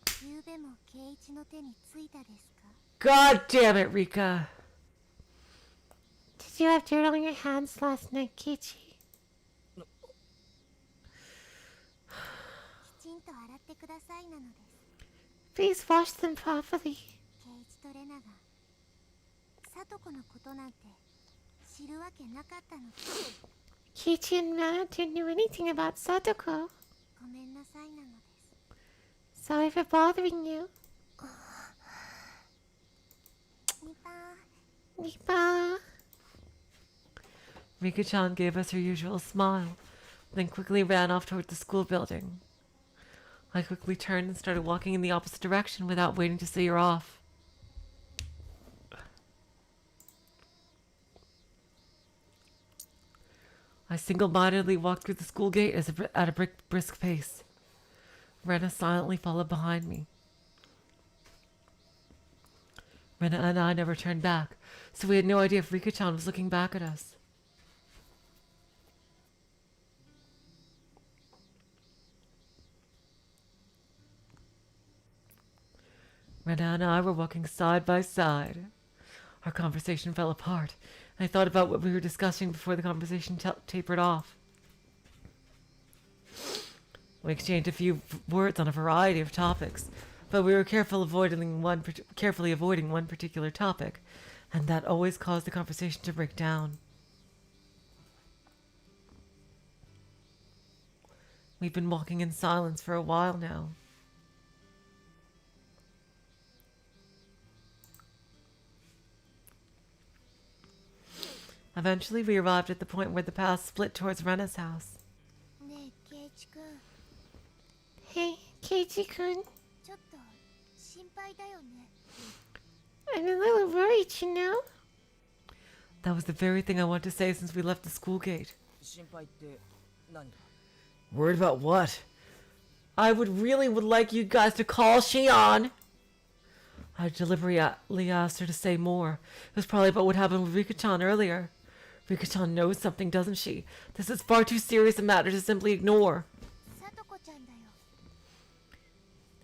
昨べも圭一の手についたですか God damn it, Rika! Did Did you have dirt on your hands last night, Keiichi? きちんと洗ってくださいなのです。 Please wash them properly. ケイチとレナがサトコのことなんて知るわけなかったのです。 Keiichi and Rena didn't know anything about Satoko. ごめんなさいなのです。 Sorry for bothering you. ニパー Nipa. Rika-chan gave us her usual smile, then quickly ran off toward the school building. I quickly turned and started walking in the opposite direction without waiting to see her off. I single-mindedly walked through the school gate at a brisk pace. Rena silently followed behind me. Rena and I never turned back, so we had no idea if Rika-chan was looking back at us. Rena and I were walking side by side. Our conversation fell apart, and I thought about what we were discussing before the conversation tapered off. We exchanged a few words on a variety of topics, but we were carefully avoiding one particular topic, and that always caused the conversation to break down. We've been walking in silence for a while now. Eventually, we arrived at the point where the path split towards Rena's house. ねえケイチくん、 Hey, Keiichi-kun. ちょっと心配だよね。 I'm a little worried, you know? That was the very thing I wanted to say since we left the school gate. 心配って何？ Worried about what? I would like you guys to call Shion. I deliberately asked her to say more. It was probably about what happened with Rika-chan earlier. Rika-chan knows something, doesn't she? This is far too serious a matter to simply ignore. サトコちゃんだよ。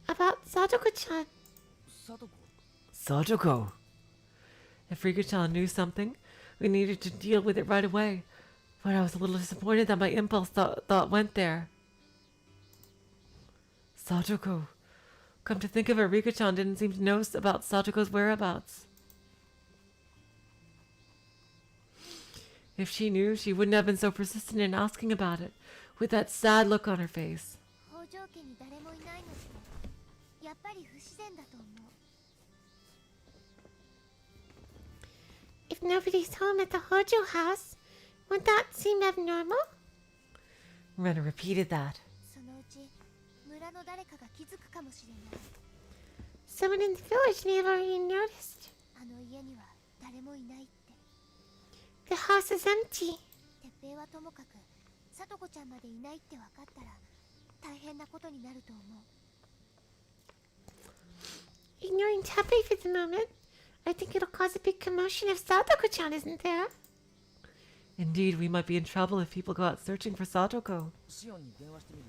About Satoko-chan. サトコ？ Satoko. If Rika-chan knew something, we needed to deal with it right away. But I was a little disappointed that my impulse thought went there. Satoko. Come to think of it, Rika-chan didn't seem to know about Satoko's whereabouts. If she knew, she wouldn't have been so persistent in asking about it, with that sad look on her face. 北条家に誰もいないのってやっぱり不自然だと思う。 If nobody's home at the Hojo house, would that seem abnormal? Rena repeated that. そのうち村の誰かが気づくかもしれない。 Someone in the village may have already noticed. あの家には誰もいないって。 The house is empty. 鉄平はともかくサトコちゃんまでいないって分かったら大変なことになると思う。 Ignoring Teppei for the moment, I think it'll cause a big commotion if Satoko-chan isn't there. Indeed, we might be in trouble if people go out searching for Satoko. シオンに電話してみる。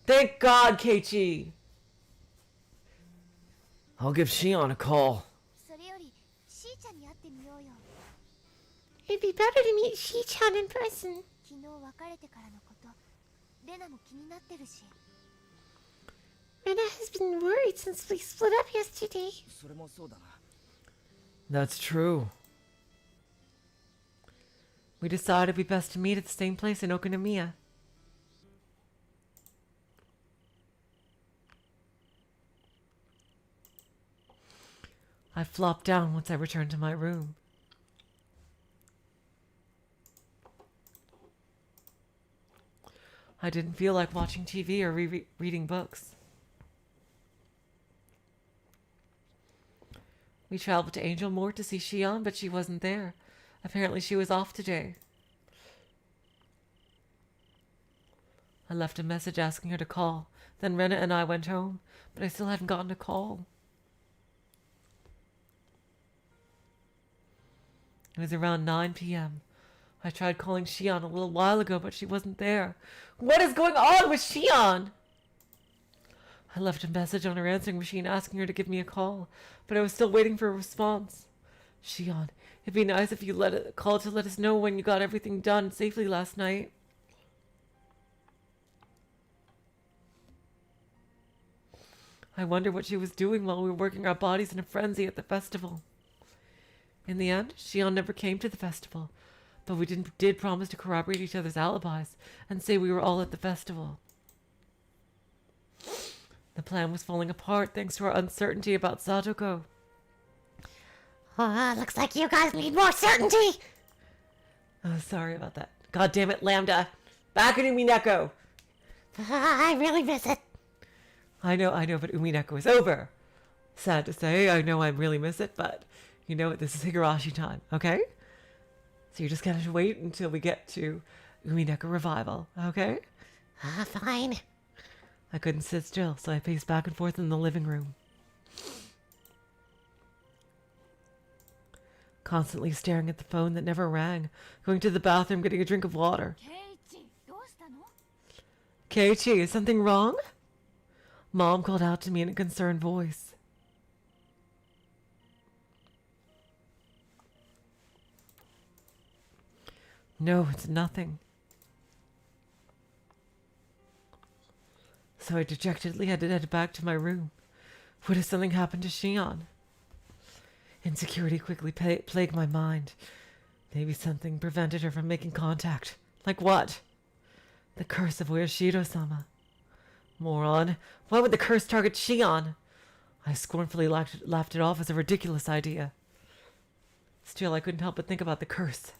Thank God, Keiichi! I'll give Shion a call. それよりしーちゃんに会ってみようよ。 It'd be better to meet Shi-chan in person. 昨日別れてからのことレナも気になってるし。 Rena has been worried since we split up yesterday. それもそうだな。 That's true. We decided it'd be best to meet at the same place in Okonomiya. I flopped down once I returned to my room. I didn't feel like watching TV or reading books. We traveled to Angel Moor to see Shion, but she wasn't there. Apparently she was off today. I left a message asking her to call. Then Rena and I went home, but I still hadn't gotten a call. It was around 9 p.m. I tried calling Shion a little while ago, but she wasn't there. What is going on with Shion? I left a message on her answering machine asking her to give me a call, but I was still waiting for a response. Shion, it'd be nice if you called to let us know when you got everything done safely last night. I wonder what she was doing while we were working our bodies in a frenzy at the festival. In the end, Shion never came to the festival, but we did promise to corroborate each other's alibis and say we were all at the festival. The plan was falling apart thanks to our uncertainty about Satoko. Looks like you guys need more certainty. Oh, sorry about that. God damn it, Lambda. Back in Umineko. I really miss it. I know, but Umineko is over. Sad to say, I know I really miss it, but you know what? This is Higurashi time, okay? So you're just gonna have to wait until we get to Umineko Revival, okay? Fine. I couldn't sit still, so I paced back and forth in the living room, constantly staring at the phone that never rang, going to the bathroom, getting a drink of water. ケイチどうしたの？ Keiichi, is something wrong? Mom called out to me in a concerned voice. No, it's nothing. So I dejectedly had to head back to my room. What if something happened to Shion? Insecurity quickly plagued my mind. Maybe something prevented her from making contact. Like what? The curse of Uyashido-sama. Moron. Why would the curse target Shion? I scornfully laughed it off as a ridiculous idea. Still, I couldn't help but think about the curse.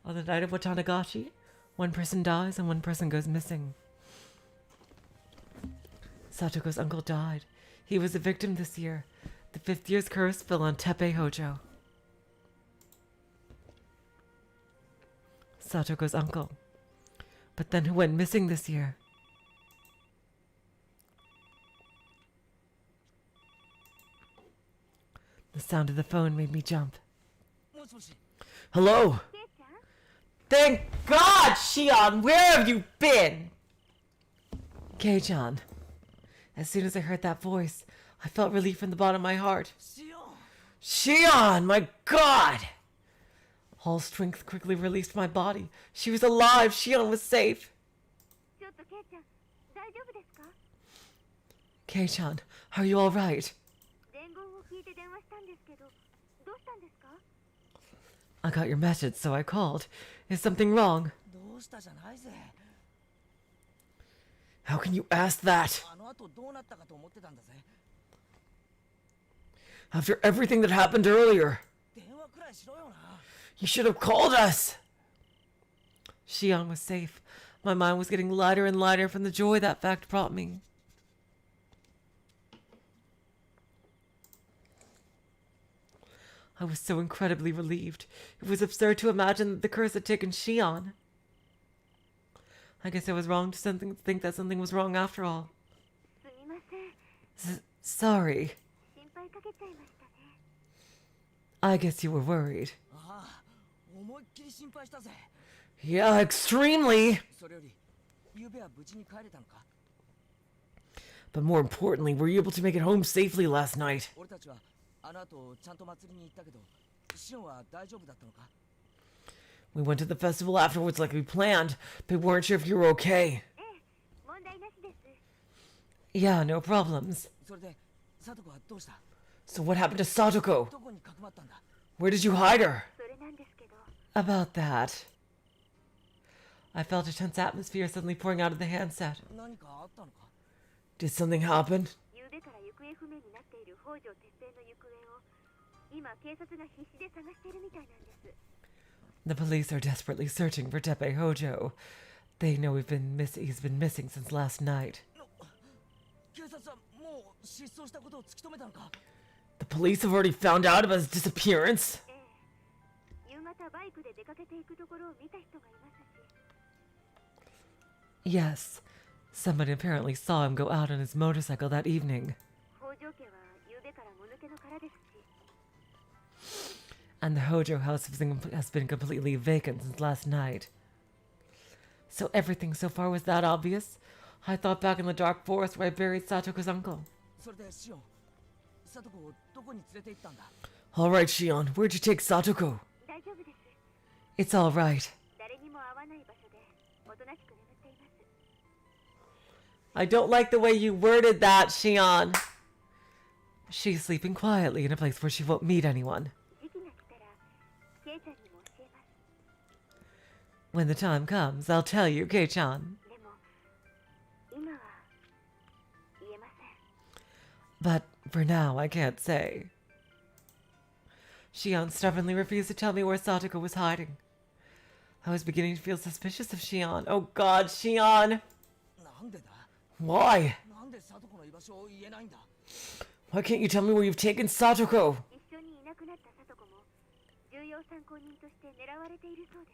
On the night of Watanagashi, one person dies and one person goes missing. Satoko's uncle died. He was a victim this year. The 5th year's curse fell on Teppei Hojo. Satoko's uncle. But then who went missing this year? The sound of the phone made me jump. もしもし。 Hello? ケイちゃん Thank God, Shion! Where have you been? Kei-chan. As soon as I heard that voice, I felt relief from the bottom of my heart. しよう。 Shion! My God! All strength quickly released my body. She was alive! Shion was safe! ちょっとケイちゃん大丈夫ですか？ Kei-chan, are you alright? 伝言を聞いて電話したんですけどどうしたんですか？ I got your message, so I called. Is something wrong? どうしたじゃないぜ。 How can you ask that? あの後どうなったかと思ってたんだぜ。 After everything that happened earlier, 電話くらいしろよな。 you should have called us! Shion was safe. My mind was getting lighter and lighter from the joy that fact brought me. I was so incredibly relieved. It was absurd to imagine that the curse had taken Shion. I guess I was wrong to think that something was wrong after all. すみません Sorry. 心配かけちゃいましたね。 I guess you were worried. ああ、思いっきり心配したぜ。 Yeah, extremely! それより、ゆうべは無事に帰れたのか？ But more importantly, were you able to make it home safely last night? 俺たちはあの後ちゃんと祭りに行ったけど、シオンは大丈夫だったのか？ We went to the festival afterwards like we planned, but we weren't sure if you were okay. ええ問題なしです。 Yeah, no problems. それで、サトコはどうした？ So what happened to Satoko? どこにかくまったんだ？ Where did you hide her? それなんですけど About that. I felt a tense atmosphere suddenly pouring out of the handset. 何かあったのか？ Did something happen? 夕べから行方不明になっている北条哲平の行方を今警察が必死で探しているみたいなんです。 The police are desperately searching for Teppei Hojo. They know he's been missing since last night. 警察はもう失踪したことを突き止めたのか？ The police have already found out about his disappearance? ええ夕方バイクで出かけていくところを見た人がいますし Yes. Somebody apparently saw him go out on his motorcycle that evening. 北条家は夕べからもぬけの殻ですし And the Hojo house has been completely vacant since last night. So everything so far was that obvious? I thought back in the dark forest where I buried Satoko's uncle. それでシオン、サトコをどこに連れて行ったんだ？ Alright, Shion, where'd you take Satoko? 大丈夫です。 It's alright. 誰にも会わない場所でおとなしく眠っています。 I don't like the way you worded that, Shion. She's sleeping quietly in a place where she won't meet anyone. 時期が来たらケイちゃんにも教えます。 When the time comes, I'll tell you, Kei-chan. でも今は言えません。 But for now, I can't say. Shion stubbornly refused to tell me where Satoko was hiding. I was beginning to feel suspicious of Shion. Oh god, Shion! なんでだ Why? なんでサトコの居場所を言えないんだ Why can't you tell me where you've taken Satoko? 一緒にいなくなったサトコも重要参考人として狙われているそうで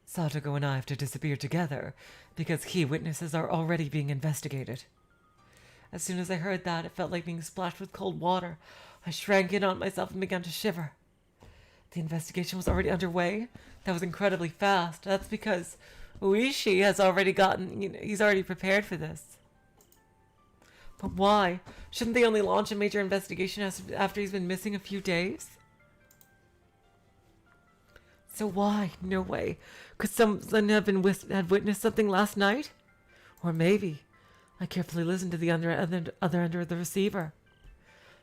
す。 Satoko and I have to disappear together because key witnesses are already being investigated. As soon as I heard that, it felt like being splashed with cold water. I shrank in on myself and began to shiver. The investigation was already underway. That was incredibly fast. That's because Uishi has already he's already prepared for this. But why? Shouldn't they only launch a major investigation after he's been missing a few days? So why? No way. Could someone have had witnessed something last night? Or maybe. I carefully listened to the other end of the receiver.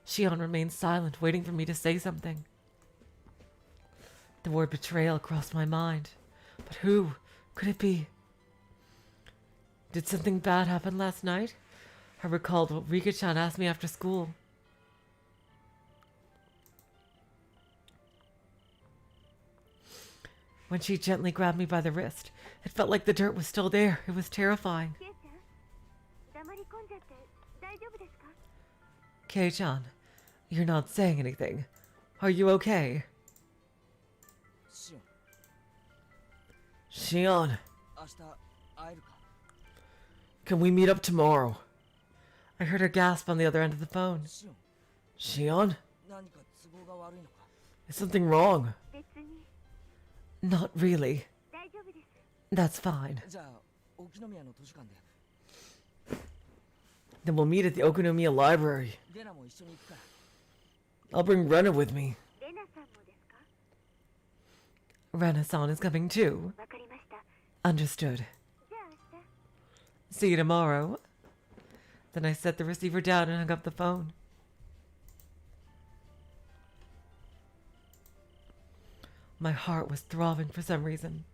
Shion remained silent, waiting for me to say something. The word betrayal crossed my mind. But who could it be? Did something bad happen last night? I recalled what Rika-chan asked me after school. When she gently grabbed me by the wrist, it felt like the dirt was still there. It was terrifying. ケイちゃん、黙り込んじゃって大丈夫ですか？ Kei-chan, you're not saying anything. Are you okay? シオン Shion, 明日会えるか can we meet up tomorrow? I heard her gasp on the other end of the phone. シオン Shion, 何か都合が悪いのか is something wrong? 別に Not really. 大丈夫です。 That's fine. じゃあ沖宮の図書館で Then we'll meet at the Okunomiya library. レナも一緒に行くから I'll bring Rena with me. レナさんもですか？ Renaissance is coming too. わかりました。 Understood. じゃあ明日。 See you tomorrow. Then I set the receiver down and hung up the phone. My heart was throbbing for some reason.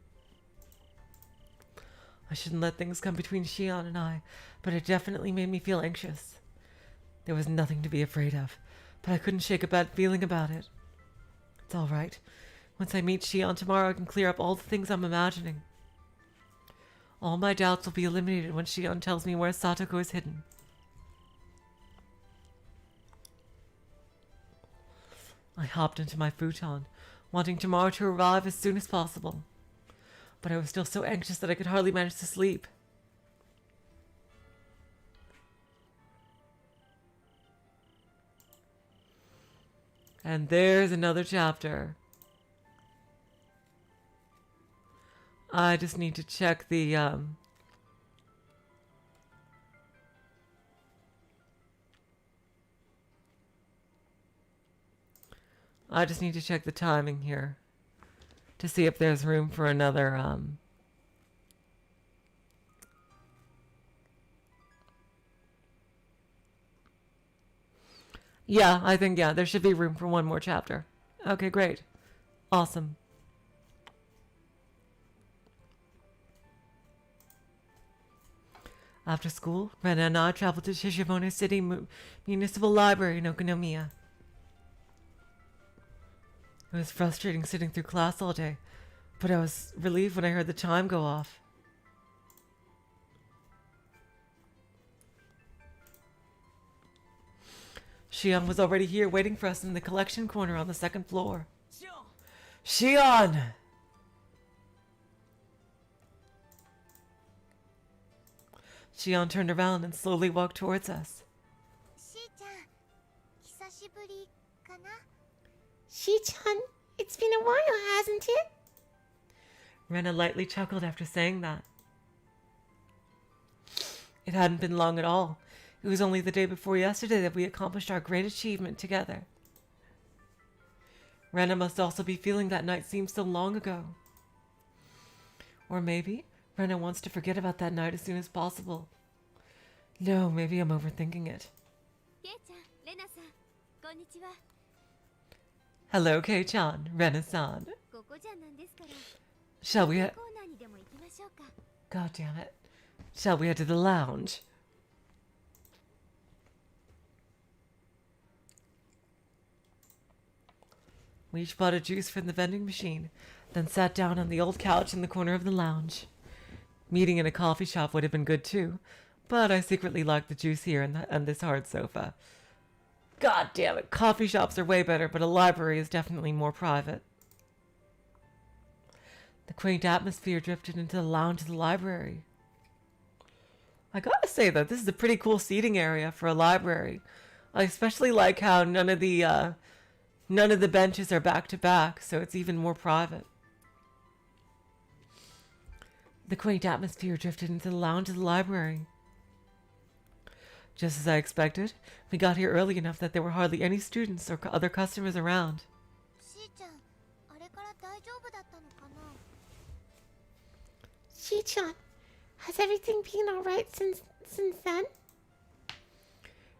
I shouldn't let things come between Shion and I, but it definitely made me feel anxious. There was nothing to be afraid of, but I couldn't shake a bad feeling about it. It's all right. Once I meet Shion tomorrow, I can clear up all the things I'm imagining. All my doubts will be eliminated when Shion tells me where Satoko is hidden. I hopped into my futon, wanting tomorrow to arrive as soon as possible. But I was still so anxious that I could hardly manage to sleep. And there's another chapter. I just need to check the, I just need to check the timing here to see if there's room for another, yeah, I think, yeah, there should be room for one more chapter. Okay, great. Awesome. After school, Rena and I traveled to Shishimono City Municipal Library in Okunomiya. It was frustrating sitting through class all day, but I was relieved when I heard the chime go off. Shion was already here waiting for us in the collection corner on the second floor. シオン Shion! Shion turned around and slowly walked towards us. しーちゃん、久しぶりかな？ Shi-chan, it's been a while, hasn't it? Rena lightly chuckled after saying that. It hadn't been long at all. It was only the day before yesterday that we accomplished our great achievement together. Rena must also be feeling that night seemed so long ago. Or maybe Rena wants to forget about that night as soon as possible. No, maybe I'm overthinking it. ケイちゃん、レナさん、こんにちは。 Hello, Kei-chan, Rena-san. ここじゃなんですから、 Shall we コー head... ナーにでも行きましょうか。 God damn it. Shall we head to the lounge? We each bought a juice from the vending machine, then sat down on the old couch in the corner of the lounge. Meeting in a coffee shop would have been good too, but I secretly liked the juice here and this hard sofa. God damn it, coffee shops are way better, but a library is definitely more private. The quaint atmosphere drifted into the lounge of the library. I gotta say though, this is a pretty cool seating area for a library. I especially like how none of the benches are back to back, so it's even more private. The quaint atmosphere drifted into the lounge of the library. Just as I expected, we got here early enough that there were hardly any students or other customers around. しーちゃん、あれから大丈夫だったのかな。 Shi-chan, has everything been alright since then?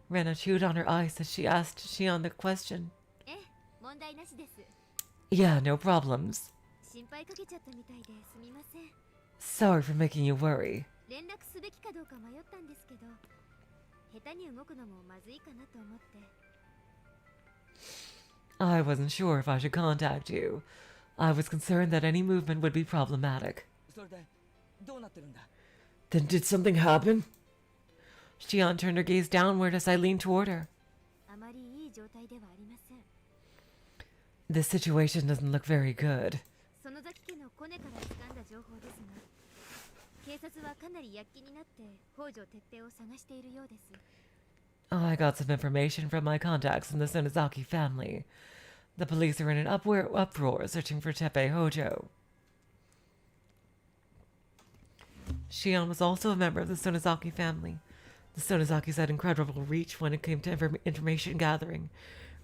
Rena chewed on her ice as she asked Shion the question. ええ、問題なしです。 Yeah, no problems. 心配かけちゃったみたいですみません。 Sorry for making you worry. 連絡すべきかどうか迷ったんですけど、下手に動くのもまずいかなと思って。 I wasn't sure if I should contact you. I was concerned that any movement would be problematic. それでどうなってるんだ？ Then did something happen? Shion turned her gaze downward as I leaned toward her. あまりいい状態ではありません。 This situation doesn't look very good. 園崎家のコネから掴んだ情報ですが、警察はかなり躍起になって北条哲平を探しているようです。 I got some information from my contacts in the Sonozaki family. The police are in an uproar searching for Teppei Hojo. Shion was also a member of the Sonozaki family. The Sonozakis had incredible reach when it came to information gathering,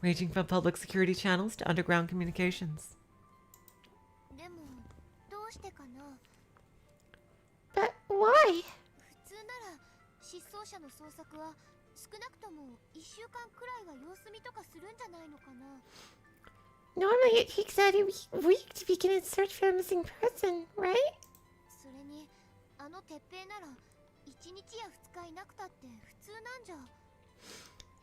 ranging from public security channels to underground communications. でも、どうしてかな。 But why? 普通なら失踪者の捜索は少なくとも1週間くらいは様子見とかするんじゃないのかな。 Normally it takes about a week to begin a search for a missing person, right? それにあの鉄平なら1日や2日いなくたって普通なんじゃ。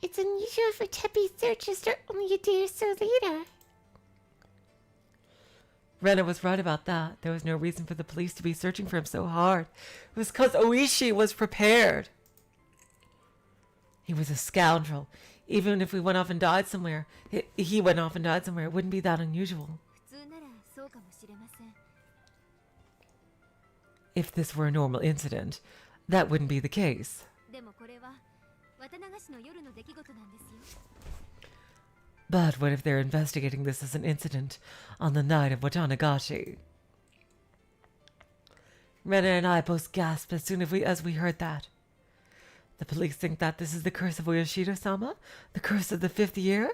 It's unusual for Teppei's search to start only a day or so later. Rena was right about that. There was no reason for the police to be searching for him so hard. It was because Oishi was prepared. He was a scoundrel. Even if we went off and died somewhere, he went off and died somewhere, it wouldn't be that unusual. 普通ならそうかもしれません。 If this were a normal incident, that wouldn't be the case. でもこれは綿流しの夜の出来事なんですよ。 But what if they're investigating this as an incident on the night of Watanagashi? Rena and I both gasped as soon as we heard that. The police think that this is the curse of Oyoshido-sama? The curse of the 5th year?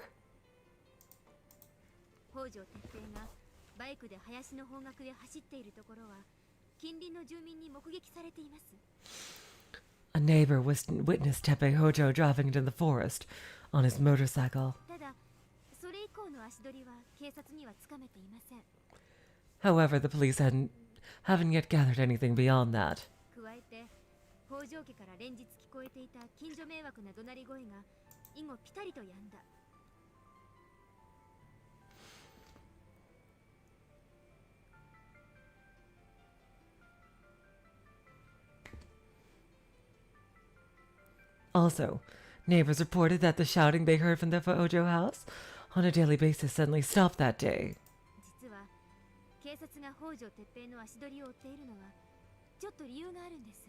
北条哲平がバイクで林の方角へ走っているところは近隣の住民に目撃されています。 A neighbor witnessed Teppei Hojo driving into the forest on his motorcycle. ただ、それ以降の足取りは警察にはつかめていません。 However, the police haven't yet gathered anything beyond that. 加えて、北条家から連日聞こえていた近所迷惑な怒鳴り声が以後ピタリと止んだ。 Also, neighbors reported that the shouting they heard from the Hojo house on a daily basis suddenly stopped that day. 実は警察が北条哲平の足取りを追っているのはちょっと理由があるんです。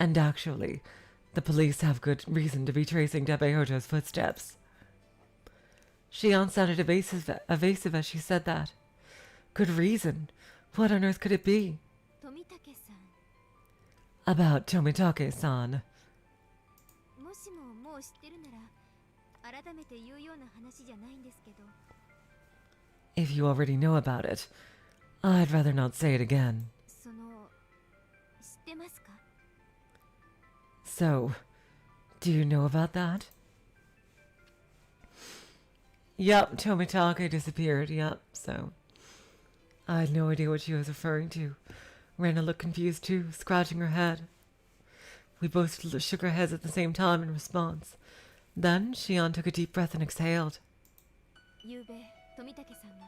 And actually, the police have good reason to be tracing Teppei Hojo's footsteps. Shion sounded evasive as she said that. Good reason? What on earth could it be? 富武さん、 About Tomitake-san. もも知ってるなら改めて言うような話じゃないんですけど、 If you already know about it, I'd rather not say it again. その知ってますか？ So, do you know about that? Yep, Tomitake disappeared, yep, so. I had no idea what she was referring to. Rena looked confused too, scratching her head. We both shook our heads at the same time in response. Then Shion took a deep breath and exhaled. ゆうべ富武さんが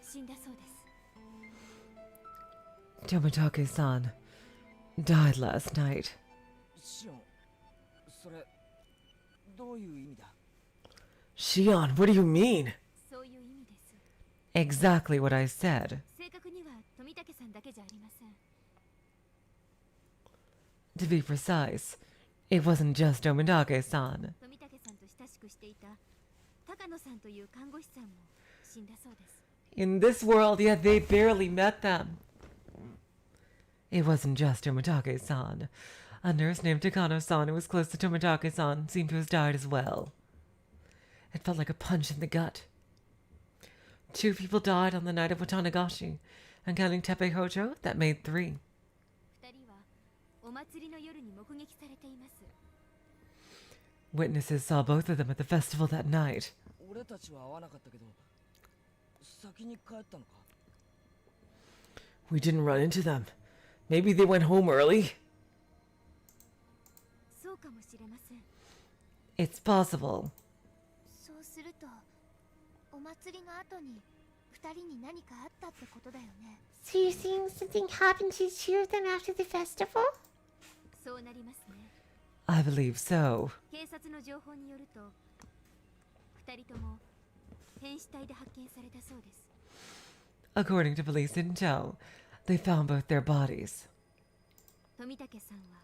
死んだそうです。 Tomitake-san died last night. シオン、それどういう意味だ？ Shion, what do you mean? そういう意味です。 Exactly what I said. 正確には富武さんだけじゃありません。 To be precise, it wasn't just Tomitake-san. 富武さんと親しくしていた高野さんという看護師さんも死んだそうです。 In this world, yet they barely met them. It wasn't just Tomitake-san. A nurse named Takano-san who was close to Tomitake-san seemed to have died as well. It felt like a punch in the gut. 2 people died on the night of Watanagashi, and counting Teppei Hojo, that made 3. 2人はお祭りの夜に目撃されています。 Witnesses saw both of them at the festival that night. 俺たちは会わなかったけど、先に帰ったのか？ We didn't run into them. Maybe they went home early? そうかもしれません。 It's possible. そうするとお祭りの後に2人に何かあったってことだよね。 So you're saying something happened to the two of them after the festival? そうなりますね。 I believe so. 警察の情報によると、2人とも変死体で発見されたそうです。 According to police intel, they found both their bodies. 富武さんは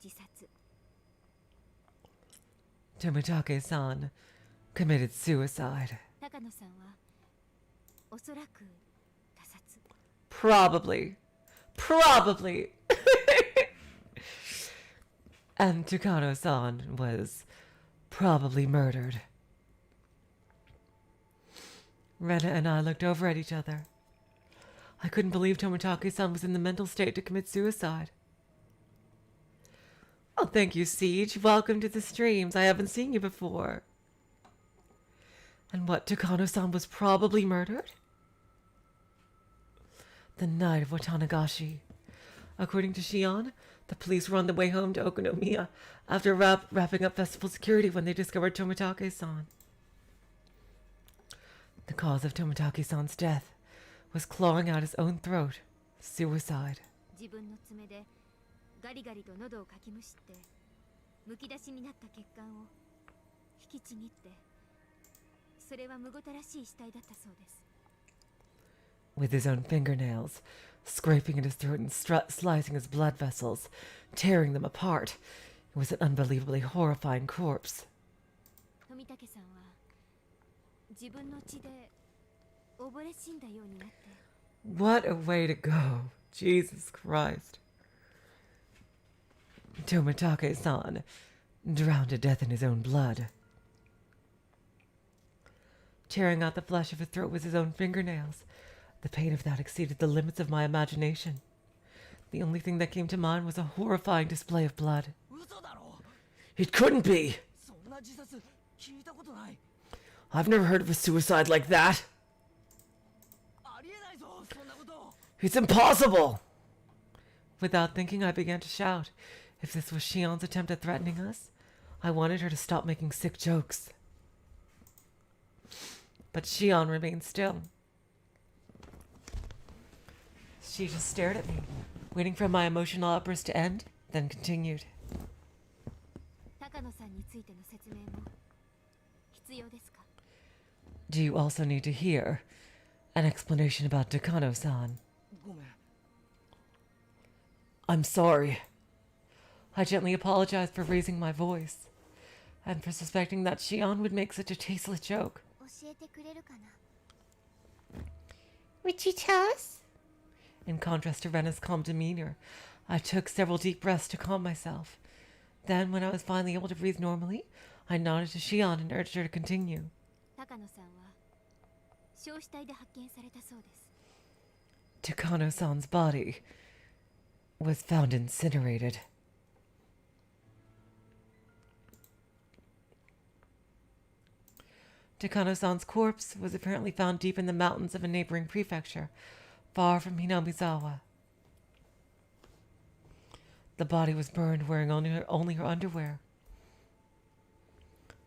自殺。 Tomitake-san committed suicide. 高野さんはおそらく他殺。 Probably. Probably. And Takano-san was probably murdered. Rena and I looked over at each other. I couldn't believe Tomitake-san was in the mental state to commit suicide. Oh, thank you, Siege. Welcome to the streams. I haven't seen you before. And what, Takano-san was probably murdered? The night of Watanagashi. According to Shion, the police were on the way home to Okonomiya after wrapping up festival security when they discovered Tomitake-san. The cause of Tomitake-san's death was clawing out his own throat. Suicide. 自分の爪でガリガリと喉をかきむしってむき出しになった血管を引きちぎって、それはむごたらしい死体だったそうです。 With his own fingernails, scraping at his throat and slicing his blood vessels, tearing them apart. It was an unbelievably horrifying corpse. 富武さんは自分の血で溺れ死んだようになって、 What a way to go. Jesus Christ. Tomitake-san drowned to death in his own blood. Tearing out the flesh of his throat with his own fingernails. The pain of that exceeded the limits of my imagination. The only thing that came to mind was a horrifying display of blood. 嘘だろ？ It couldn't be! そんな自殺聞いたことない。 I've never heard of a suicide like that! ありえないぞ、そんなこと。 It's impossible! Without thinking, I began to shout. If this was Shion's attempt at threatening us, I wanted her to stop making sick jokes. But Shion remained still. She just stared at me, waiting for my emotional outburst to end, then continued. 高野さんについての説明も必要ですか？ Do you also need to hear an explanation about Takano-san? ごめん。 I'm sorry. I gently apologized for raising my voice, and for suspecting that Shion would make such a tasteless joke. 教えてくれるかな？ Would you tell us? In contrast to Rena's calm demeanor, I took several deep breaths to calm myself. Then, when I was finally able to breathe normally, I nodded to Shion and urged her to continue. 高野さんは焼死体で発見されたそうです。 Takano-san's body was found incinerated. Takano-san's corpse was apparently found deep in the mountains of a neighboring prefecture, far from hinamizawa. The body was burned wearing only her underwear.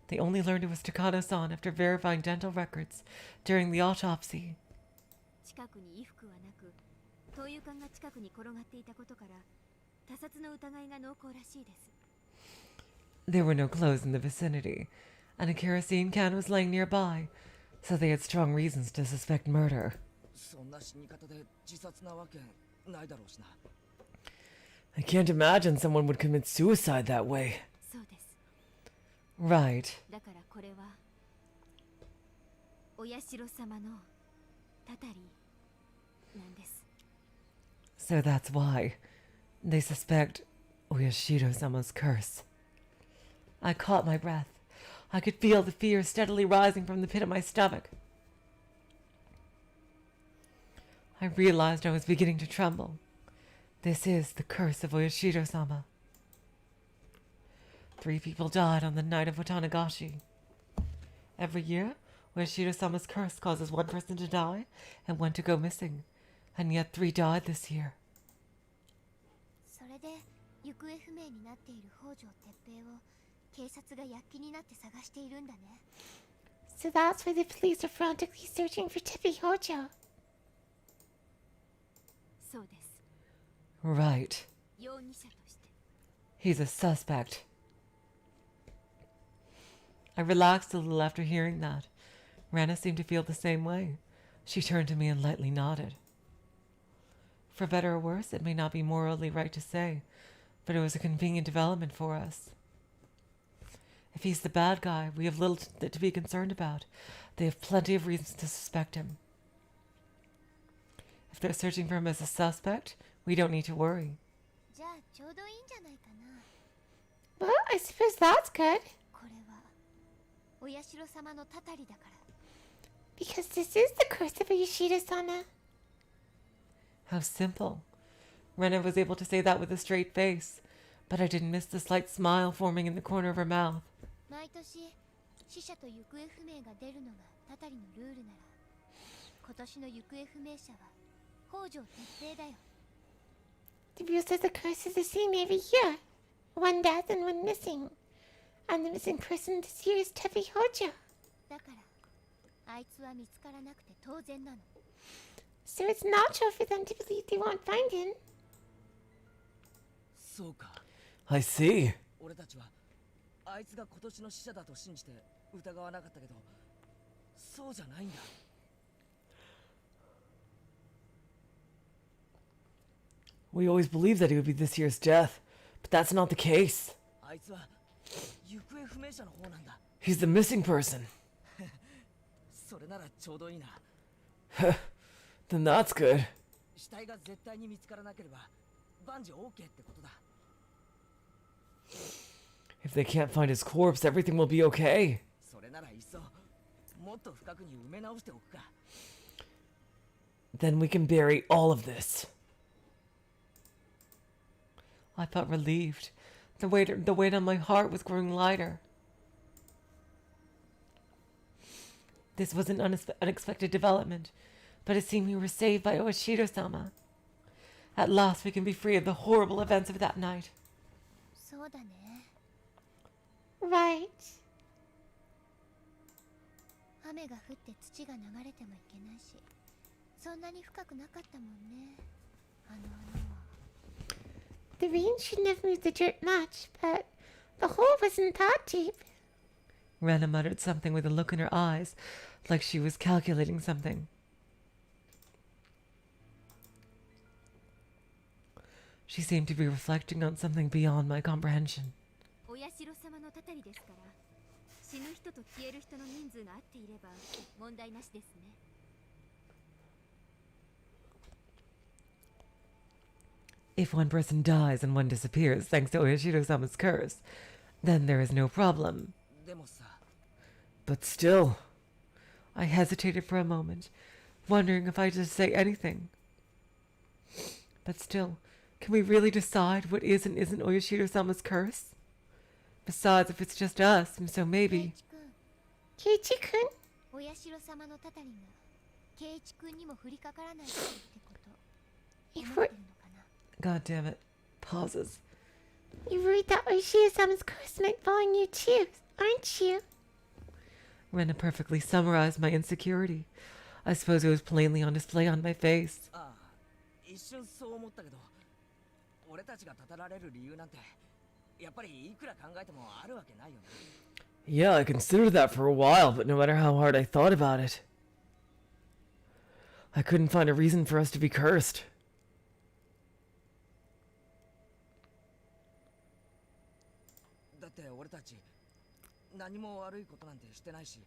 They only learned it was Takano-san after verifying dental records during the autopsy. 近くに衣服はなく、灯油缶が近くに転がっていたことから他殺の疑いが濃厚らしいです。 There were no clothes in the vicinity, and a kerosene can was laying nearby, so they had strong reasons to suspect murder. そんな死に方で自殺なわけないだろうしな。 I can't imagine someone would commit suicide that way. そうです。 Right. だからこれはお社様のたたりなんです。 So that's why they suspect Oyashiro-sama's curse. I caught my breath. I could feel the fear steadily rising from the pit of my stomach. I realized I was beginning to tremble. This is the curse of Oyashiro-sama. 3 people died on the night of Watanagashi. Every year, Oyashiro-sama's curse causes 1 person to die and 1 to go missing. And yet 3 died this year. それで行方不明になっている北条哲平を警察が躍起になって探しているんだね。 So that's why the police are frantically searching for Teppei Hojo. そうです。 Right. 容疑者として。 He's a suspect. I relaxed a little after hearing that. Rana seemed to feel the same way. She turned to me and lightly nodded. For better or worse, it may not be morally right to say, but it was a convenient development for us. If he's the bad guy, we have little to be concerned about. They have plenty of reasons to suspect him. If they're searching for him as a suspect, we don't need to worry. じゃあちょうどいいんじゃないかな。 Well, I suppose that's good. これはお社様のたたりだから。 Because this is the curse of Yoshida-sama. How simple. Rena was able to say that with a straight face, but I didn't miss the slight smile forming in the corner of her mouth. 毎年死者と行方不明が出るのがたたりのルールなら、今年の行方不明者は北条哲平だよ。 The rules of the curse is the same every year. 1 death and 1 missing. And the missing person this year is Teppei Hojo. だからあいつは見つからなくて当然なの。 So it's natural for them to believe they won't find him. そうか。 I see. 俺たちはあいつが今年の死者だと信じて疑わなかったけど、そうじゃないんだ。 We always believed that he would be this year's death, but that's not the case. あいつは行方不明者の方なんだ。 He's the missing person. それならちょうどいいな。 Then that's good. 死体が絶対に見つからなければ万事 OK ってことだ。 If they can't find his corpse, everything will be okay. それならいっそもっと深くに埋め直しておくか。 Then we can bury all of this. I felt relieved. The weight on my heart was growing lighter. This was an unexpected development, but it seemed we were saved by Oshiro-sama. At last we can be free of the horrible events of that night. そうだね。 Right. 雨が降って土が流れてもいけないし、そんなに深くなかったもんね。あの穴は。 The rain shouldn't have moved the dirt much, but the hole wasn't that deep. Rena muttered something with a look in her eyes, like she was calculating something. She seemed to be reflecting on something beyond my comprehension. お社様のたたりですから、死ぬ人と消える人の人数が合っていれば問題なしですね。If one person dies and one disappears thanks to Oyashiro-sama's curse, then there is no problem. でもさ But still, I hesitated for a moment, wondering if I should say anything. But still, can we really decide what is and isn't Oyashiro-sama's curse? Besides, if it's just us, so 圭 maybe... 一君 Keiichi-kun? お社様のたたりが圭一君にも降りかからないってこと思 If って we're, るのかな God damn it. Pauses. you're worried that Oshia-sama's curse might fall on you too, aren't you? Rena perfectly summarized my insecurity. I suppose it was plainly on display on my face. ああ一瞬そう思ったけど俺たちがたたられる理由なんてやっぱりいくら考えてもあるわけないよな Yeah, I considered that for a while, but no matter how hard I thought about it, I couldn't find a reason for us to be cursed. だって俺たち何も悪いことなんてしてないし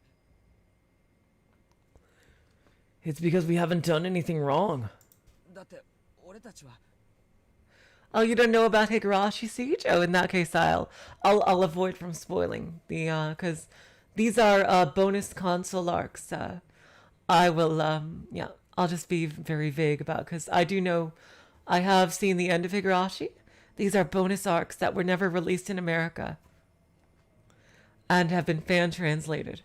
It's because we haven't done anything wrong. だって俺たちは Oh, you don't know about Higurashi Siege? Oh, in that case, I'll avoid from spoiling the because these are bonus console arcs. I will yeah, I'll just be very vague about because I do know I have seen the end of Higurashi. These are bonus arcs that were never released in America and have been fan translated.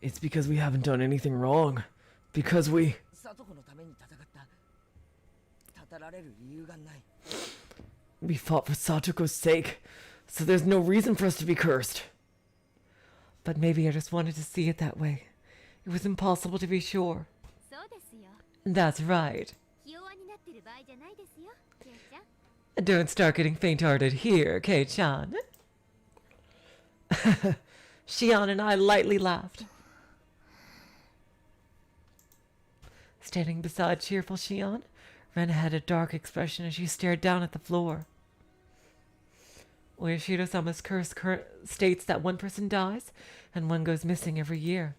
It's because we haven't done anything wrong. Because we... サトコのために戦ったたたられる理由がない We fought for Satoko's sake, so there's no reason for us to be cursed. But maybe I just wanted to see it that way. It was impossible to be sure. そうですよ That's right. ひ弱になってる場合じゃないですよケイちゃん Don't start getting faint-hearted here, Kei-chan. Shion and I lightly laughed. Standing beside cheerful Shion, Ren had a dark expression as she stared down at the floor. Oyashiro-sama's curse states that one person dies and one goes missing every year.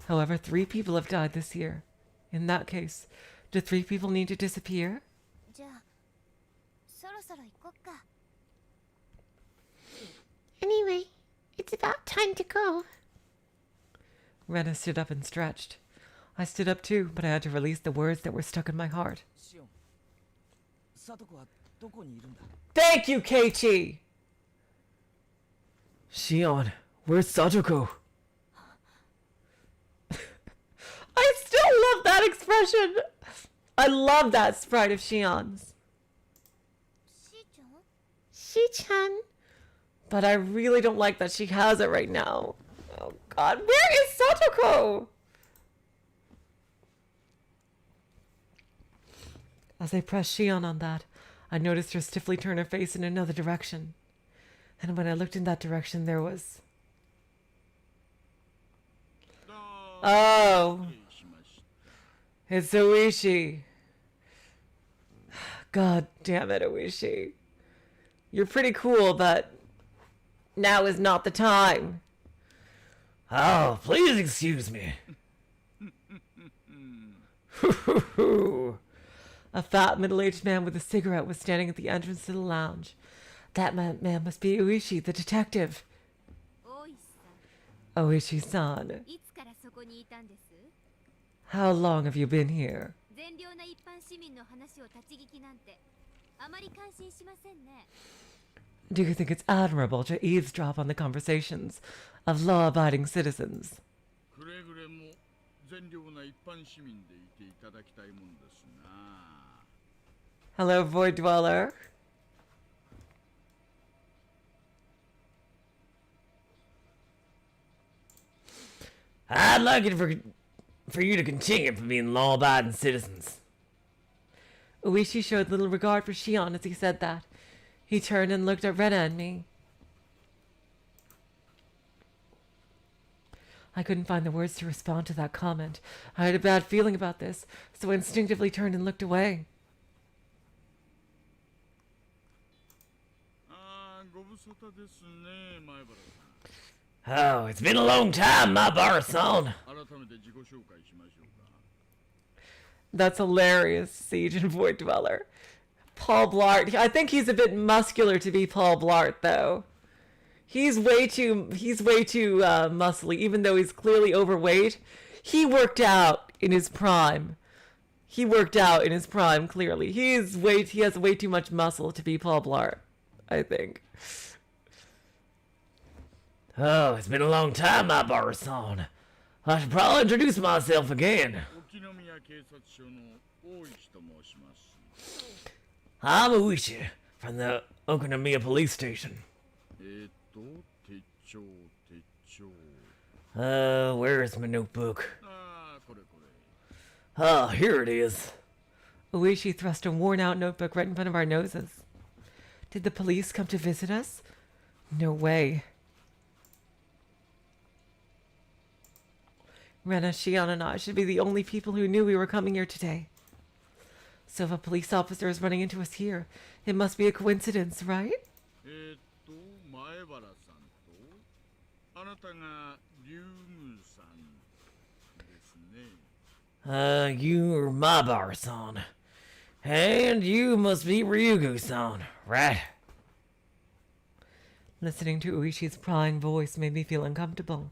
However, 3 people have died this year. In that case, do 3 people need to disappear? じゃあそろそろ行こっか Anyway, it's about time to go. Rena stood up and stretched. I stood up too, but I had to release the words that were stuck in my heart. シオンサトコはどこにいるんだ Thank you, Keiichi! Shion, where's Satoko? I still love that expression! I love that sprite of Shion's. しーちゃん Shi-chan. But I really don't like that she has it right now. Oh god, where is Satoko? As I pressed Shion on that, I noticed her stiffly turn her face in another direction. And when I looked in that direction, there was... Oh! It's Oishi. God damn it, Oishi. You're pretty cool, but now is not the time. Oh, please excuse me. A fat, middle-aged man with a cigarette was standing at the entrance to the lounge. That man must be Oishi, the detective. 大石さん Oishi-san, いつからそこにいたんです how long have you been here? 善良な一般市民の話を立ち聞きなんてあまり感心しませんね Do you think it's admirable to eavesdrop on the conversations of law-abiding citizens? くれぐれも善良な一般市民でいていただきたいもんですな。 Hello, Void Dweller. I'd like it for you to continue being law-abiding citizens. Oishi showed little regard for Shion as he said that. He turned and looked at Rena and me. I couldn't find the words to respond to that comment. I had a bad feeling about this, so I instinctively turned and looked away. ああ、ご無沙汰ですね、前原 Oh, it's been a long time, my Barasan. さん。改めて自己紹介しましょうか。That's hilarious, Siege and Void Dweller. Paul Blart. I think he's a bit muscular to be Paul Blart, though. He's way too muscly, even though he's clearly overweight. He worked out in his prime. Clearly. He has way too much muscle to be Paul Blart, I think. Oh, it's been a long time, my bar-san. I should probably introduce myself again. 沖宮警察署の大石と申します。 I'm Uichi from the Okonomiya police station. 手帳。 Where's my notebook? ああ、これ。 Oh, here it is. Uishi thrust a worn-out notebook right in front of our noses. Did the police come to visit us? No way. Rena, Shion, and I should be the only people who knew we were coming here today. So if a police officer is running into us here, it must be a coincidence, right? 前原さんとあなたが竜宮さんですね。 You're my bar-san. And you must be Ryugu-san, right? Listening to Uishi's prying voice made me feel uncomfortable.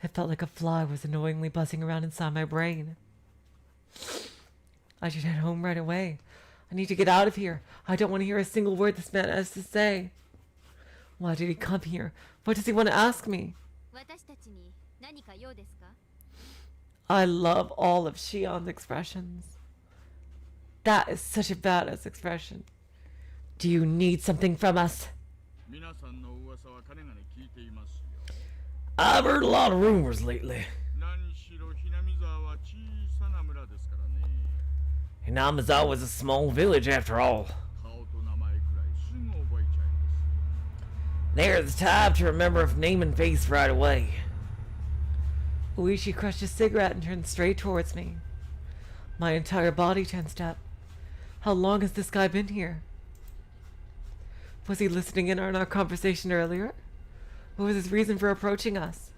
It felt like a fly was annoyingly buzzing around inside my brain. I should head home right away. I need to get out of here. I don't want to hear a single word this man has to say. Why did he come here? What does he want to ask me? 私たちに何か用ですか？ I love all of Shion's expressions. That is such a badass expression. Do you need something from us? 皆さんの噂はかねがね聞いていますよ。 I've heard a lot of rumors lately. 何しろhinamizawaは小さな村ですからね。 Hinamizawa was a small village after all. 顔と名前くらいすぐ覚えちゃいます。 They're the type to remember a name and face right away. Uishi crushed his cigarette and turned straight towards me. My entire body tensed up. How long has this guy been here? Was he listening in on our conversation earlier? What was his reason for approaching us?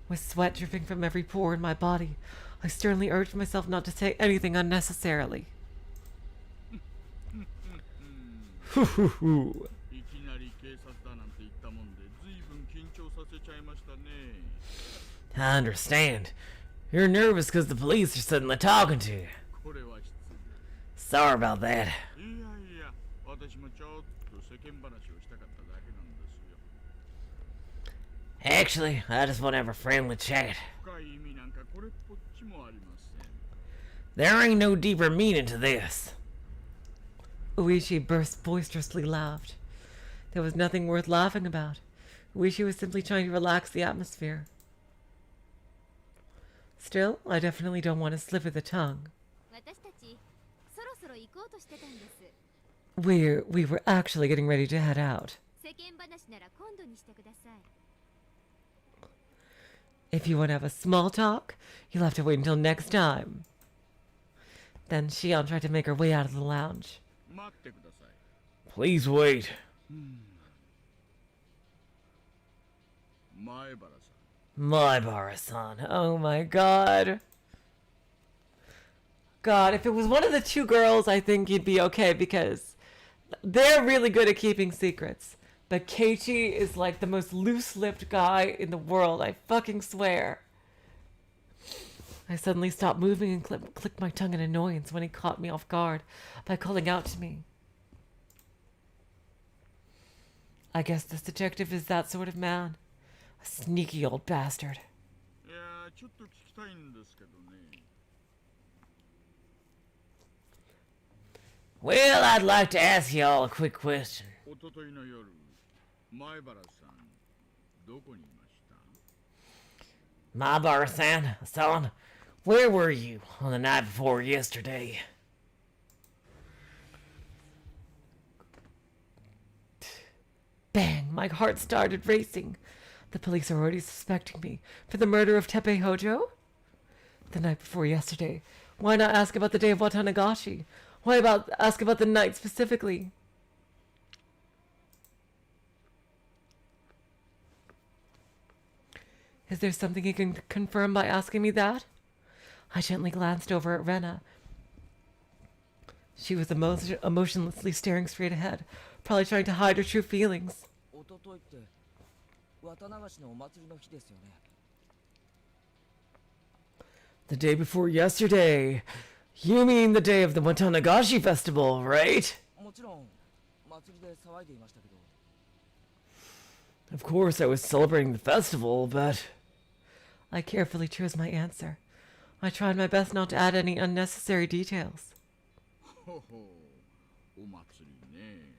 With sweat dripping from every pore in my body, I sternly urged myself not to say anything unnecessarily. いきなり警察だなんて言ったもんで随分緊張させちゃいましたね。 I understand. You're nervous because the police are suddenly talking to you. これは失 Sorry about that. 礼。いや、私もちょっと世間話をしたかっただけなんですよ。 Actually, I just want to have a friendly chat. 深い意味なんかこれっぽっちもありません。 There ain't no deeper meaning to this. Uishi burst boisterously laughed. There was nothing worth laughing about. Uishi was simply trying to relax the atmosphere. Still, I definitely don't want to slip of the tongue. 私たちそろそろ行こうとしてたんです。 We were actually getting ready to head out. 世間話なら今度にしてください。 If you want to have a small talk, you'll have to wait until next time. Then Shion tried to make her way out of the lounge. 待ってください。 Please wait. 前原さん。 My bar-san. Oh my god. God, if it was one of the two girls, I think you'd be okay because they're really good at keeping secrets. But Keiichi is like the most loose-lipped guy in the world, I fucking swear. I suddenly stopped moving and clicked my tongue in annoyance when he caught me off guard by calling out to me. I guess this detective is that sort of man. A sneaky old bastard. いや、ちょっと聞きたいんですけどね。 Well, I'd like to ask you all a quick question. おとといの夜、前原さん、どこにいました？ My bar-san, son, where were you on the night before yesterday? Bang! My heart started racing. The police are already suspecting me for the murder of Teppei Hojo? The night before yesterday. Why not ask about the day of Watanagashi? Why ask about the night specifically? Is there something he can confirm by asking me that? I gently glanced over at Rena. She was emotionlessly staring straight ahead, probably trying to hide her true feelings. 一昨日って綿流しのお祭りの日ですよね。 The day before yesterday. You mean the day of the Watanagashi festival, right? もちろん祭りで騒いでいましたけど。 Of course I was celebrating the festival, but... I carefully chose my answer. I tried my best not to add any unnecessary details. ほほう、お祭りね。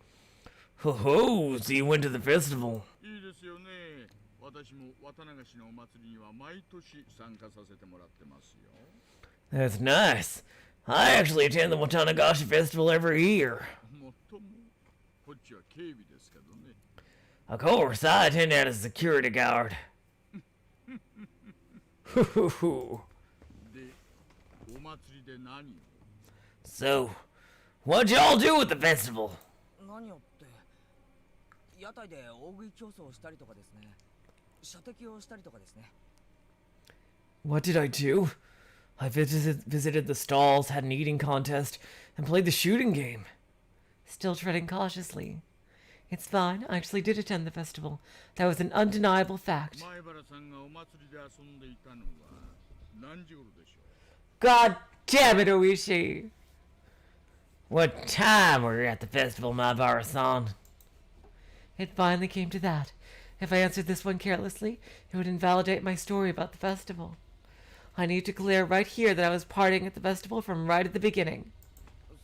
Ho ho, so you went to the festival. いいですよね。私も綿流しのお祭りには毎年参加させてもらってますよ。 That's nice. I actually attend the Watanagashi festival every year. もっとも、こっちは警備ですけどね。 Of course, I attend as a security guard. Hoo hoo hoo. で、お祭りで何を？ So, what'd y'all do at the festival? 何をって、屋台で大食い競争をしたりとかですね。射的をしたりとかですね。 What did I do? I visited the stalls, had an eating contest, and played the shooting game. Still treading cautiously. It's fine. I actually did attend the festival. That was an undeniable fact. 前原さんがお祭りで遊んでいたのは何時頃でしょう？ God damn it, Oishi! What time were you at the festival, Maibara-san? It finally came to that. If I answered this one carelessly, it would invalidate my story about the festival. I need to clear right here that I was partying at the festival from right at the beginning.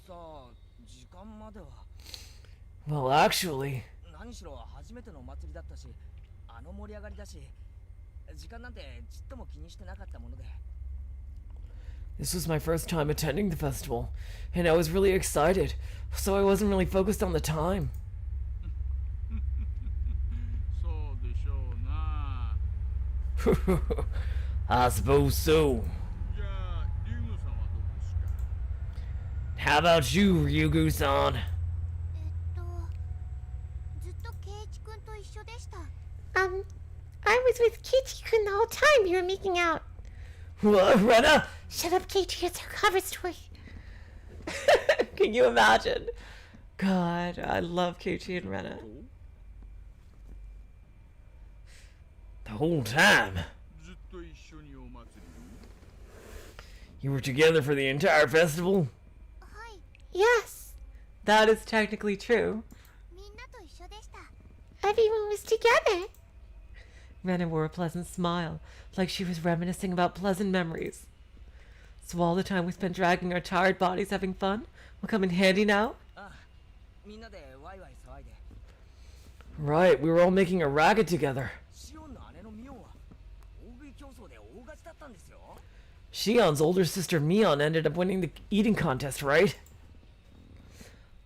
さあ、時間までは。 Well, actually... 何しろ初めてのお祭りだったし、あの盛り上がりだし、時間なんてちっとも気にしてなかったもので。 This was my first time attending the festival, and I was really excited, so I wasn't really focused on the time. そうでしょうな。 I suppose so. じゃあ、リュウムさんはどうですか？ How about you, Ryugu-san? ずっと圭一君と一緒でした。 I was with Keiichi-kun the whole time we were making out. What, Rena? Shut up, Keiichi, it's her cover story. Can you imagine? God, I love Keiichi and Rena. The whole time? ずっと一緒にお祭りに？ You were together for the entire festival? はい、 Yes, That is technically true. みんなと一緒でした。 everyone was together. Rena wore a pleasant smile, like she was reminiscing about pleasant memories. So all the time we spent dragging our tired bodies having fun will come in handy now? ああ、みんなでワイワイ騒いで。 Right, we were all making a racket together. シオンの姉のミオンは大食い競争で大勝ちだったんですよ。 Shion's older sister Mion ended up winning the eating contest, right?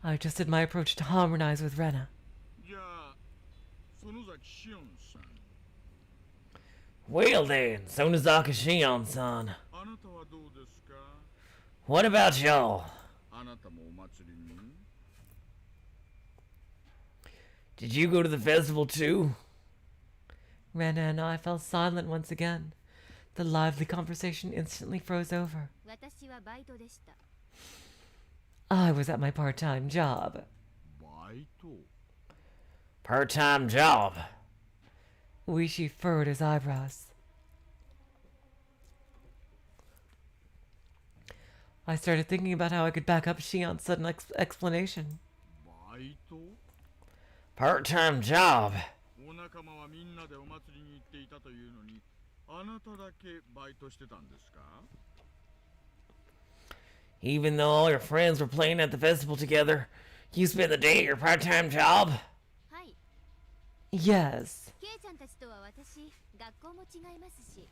I adjusted my approach to harmonize with Rena. じゃあ、園崎しおんさん、 Well then, Sonozaka Shion-san. あなたはどうですか？ What about y'all? あなたもお祭りに？ Did you go to the festival too? Rena and I fell silent once again. The lively conversation instantly froze over. 私はバイトでした。 I was at my part-time job. バイト？ Part-time job. Uishi furrowed his eyebrows. I started thinking about how I could back up Shion's sudden explanation. バイト？ Part-time job. お仲間はみんなでお祭りに行っていたというのに、あなただけバイトしてたんですか？ Even though all your friends were playing at the festival together, you spent the day at your part-time job? はい、 Yes. ケイちゃんたちとは私、学校も違いますし、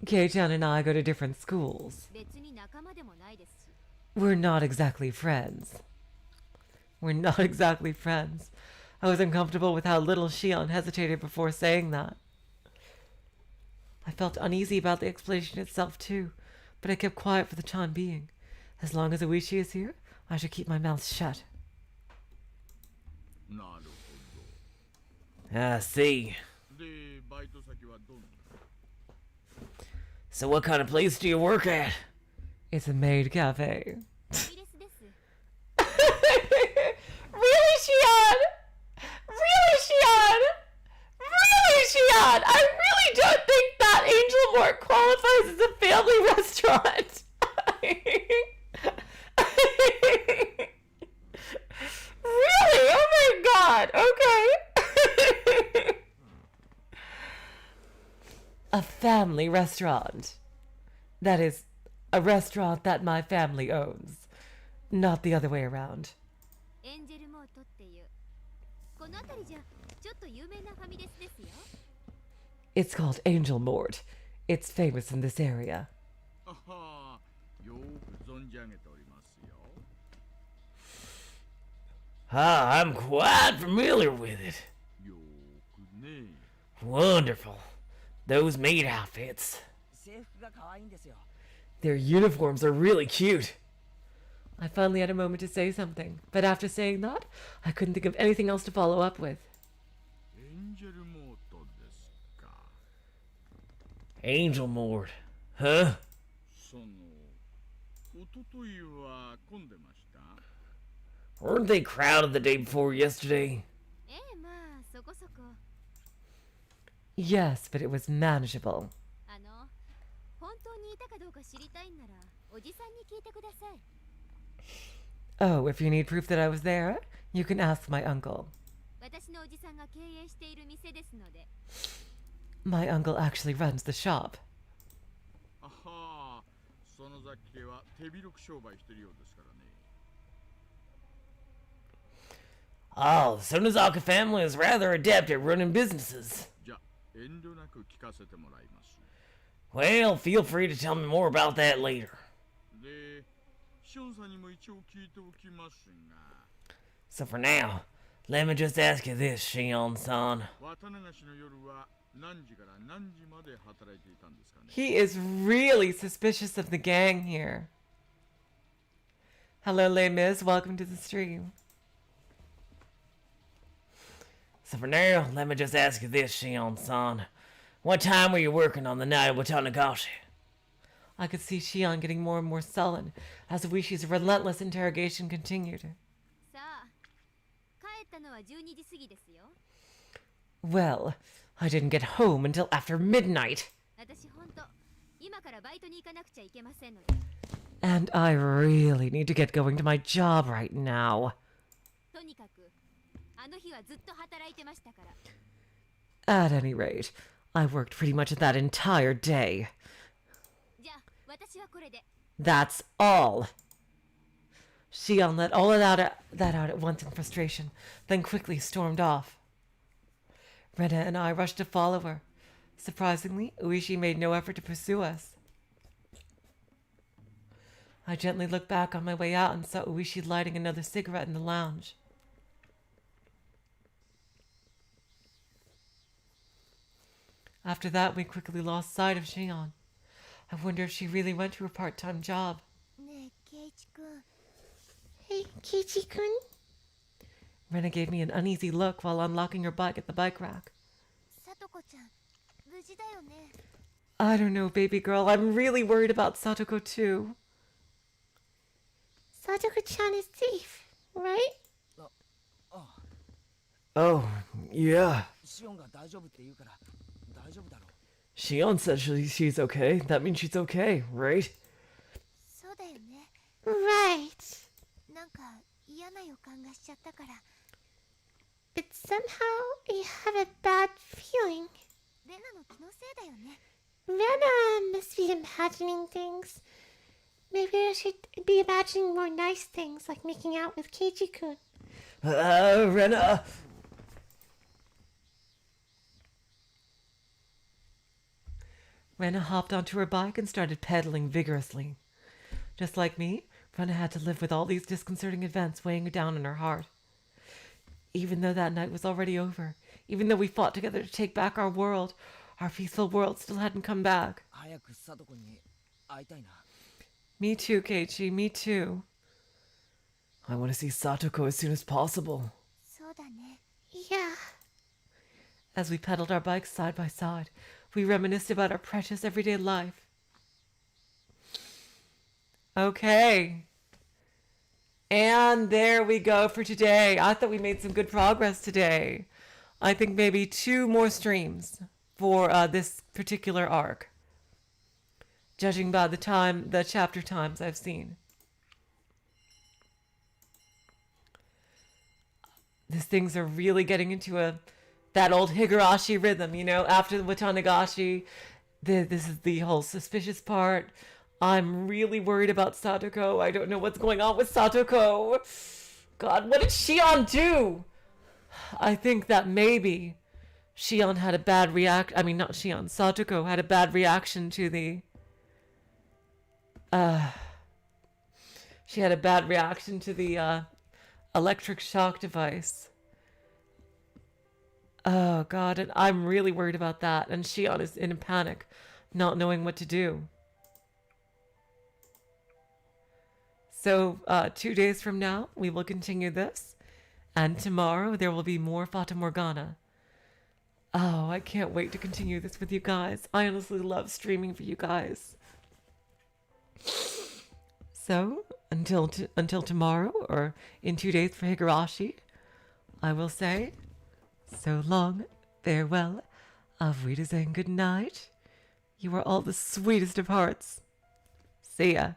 Kei-chan and I go to different schools. 別に仲間でもないですし。 We're not exactly friends. We're not exactly friends. I was uncomfortable with how little Shion hesitated before saying that. I felt uneasy about the explanation itself too, but I kept quiet for the time being. As long as Oishi is here, I should keep my mouth shut. なるほ I see. ど。で、バイト先はどんな？ So what kind of place do you work at? It's a maid cafe. ファミレスです。 Really, Shion? Really, Shion? Really, Shion? I really don't think that Angel Mort qualifies as a family restaurant. Really? Oh my god. Okay. A family restaurant. That is, a restaurant that my family owns. Not the other way around. エンジェルモートっていうこの辺りじゃちょっと有名なファミレスですよ。 It's called Angel Mort. It's famous in this area. あはよく存じ上げておりますよ。 Ah, I'm quite familiar with it. よくね。 Wonderful. Those maid outfits. 制服が可愛いんですよ。 Their uniforms are really cute. I finally had a moment to say something, but after saying that, I couldn't think of anything else to follow up with. エンジェルモートですか。 Angel Mort. Huh? その、おとといは混んでました。 Weren't they crowded the day before yesterday? ええ、まあそこそこ。 Yes, but it was manageable. 本当にいたかどうか知りたいんならおじさんに聞いてください。 Oh, if you need proof that I was there, you can ask my uncle. 私のおじさんが経営している店ですので。 My uncle actually runs the shop. あはその雑系は手広く商売してるようですからね。 Oh, the Sonozaka family is rather adept at running businesses. じゃあ、遠慮なく聞かせてもらいます。 Well, feel free to tell me more about that later. で、ションさんにも一応聞いておきますが、 So for now, let me just ask you this, Shion-san. 綿流しの夜は何時から何時まで働いていたんですかね。 He is really suspicious of the gang here. Hello, Les Mis. Welcome to the stream. So for now, let me just ask you this, Shion-san. What time were you working on the night of Watanagashi? I could see Shion getting more and more sullen as Uishi's relentless interrogation continued. さあ、帰ったのは12時過ぎですよ。 Well, I didn't get home until after midnight, 私ほんと今からバイトに行かなくちゃいけませんので。 and I really need to get going to my job right now. とにかくあの日はずっと働いてましたから。 At any rate, I worked pretty much that entire day. じゃあ私はこれで。 That's all. Shion let all of that out at once in frustration, then quickly stormed off. Rena and I rushed to follow her. Surprisingly, Uishi made no effort to pursue us. I gently looked back on my way out and saw Uishi lighting another cigarette in the lounge. After that, we quickly lost sight of Shion. I wonder if she really went to her part-time job. ねえケイチくん、 Hey, Kichi-kun. Rena gave me an uneasy look while unlocking her bike at the bike rack. さとこちゃん無事だよね。 I don't know, baby girl. I'm really worried about Satoko too. Satoko-chan is safe, right? Oh, yeah. シオンが大丈夫って言うから大丈夫だろう。 Shion says she's okay. That means she's okay, right? そうだよね。 Right. なんか嫌な予感がしちゃったから。 But somehow I have a bad feeling. レナの気のせいだよね。 Rena must be imagining things. Maybe I should be imagining more nice things like making out with Keiji-kun. Rena. Rena hopped onto her bike and started pedaling vigorously. Just like me, Rena had to live with all these disconcerting events weighing down on her heart. Even though that night was already over, even though we fought together to take back our world, our peaceful world still hadn't come back. 早くサトコに会いたいな。 Me too, Keiichi, me too. I want to see Satoko as soon as possible. そうだね。 Yeah. As we pedaled our bikes side by side, we reminisced about our precious everyday life. Okay. And there we go for today. I thought we made some good progress today. I think maybe 2 more streams for this particular arc, judging by the chapter times I've seen. These things are really getting into that old Higurashi rhythm, you know, after the Watanagashi. This is the whole suspicious part. I'm really worried about Satoko. I don't know what's going on with Satoko. God, what did Shion do? I think that maybe Shion had a bad not Shion. Satoko had a bad reaction to the... she had a bad reaction to the electric shock device. Oh, God, and I'm really worried about that. And Shion is in a panic, not knowing what to do. So, 2 days from now, we will continue this. And tomorrow, there will be more Fata Morgana. Oh, I can't wait to continue this with you guys. I honestly love streaming for you guys. So, until tomorrow, or in 2 days for Higurashi, I will say, so long, farewell, auf Wiedersehen, good night. You are all the sweetest of hearts. See ya.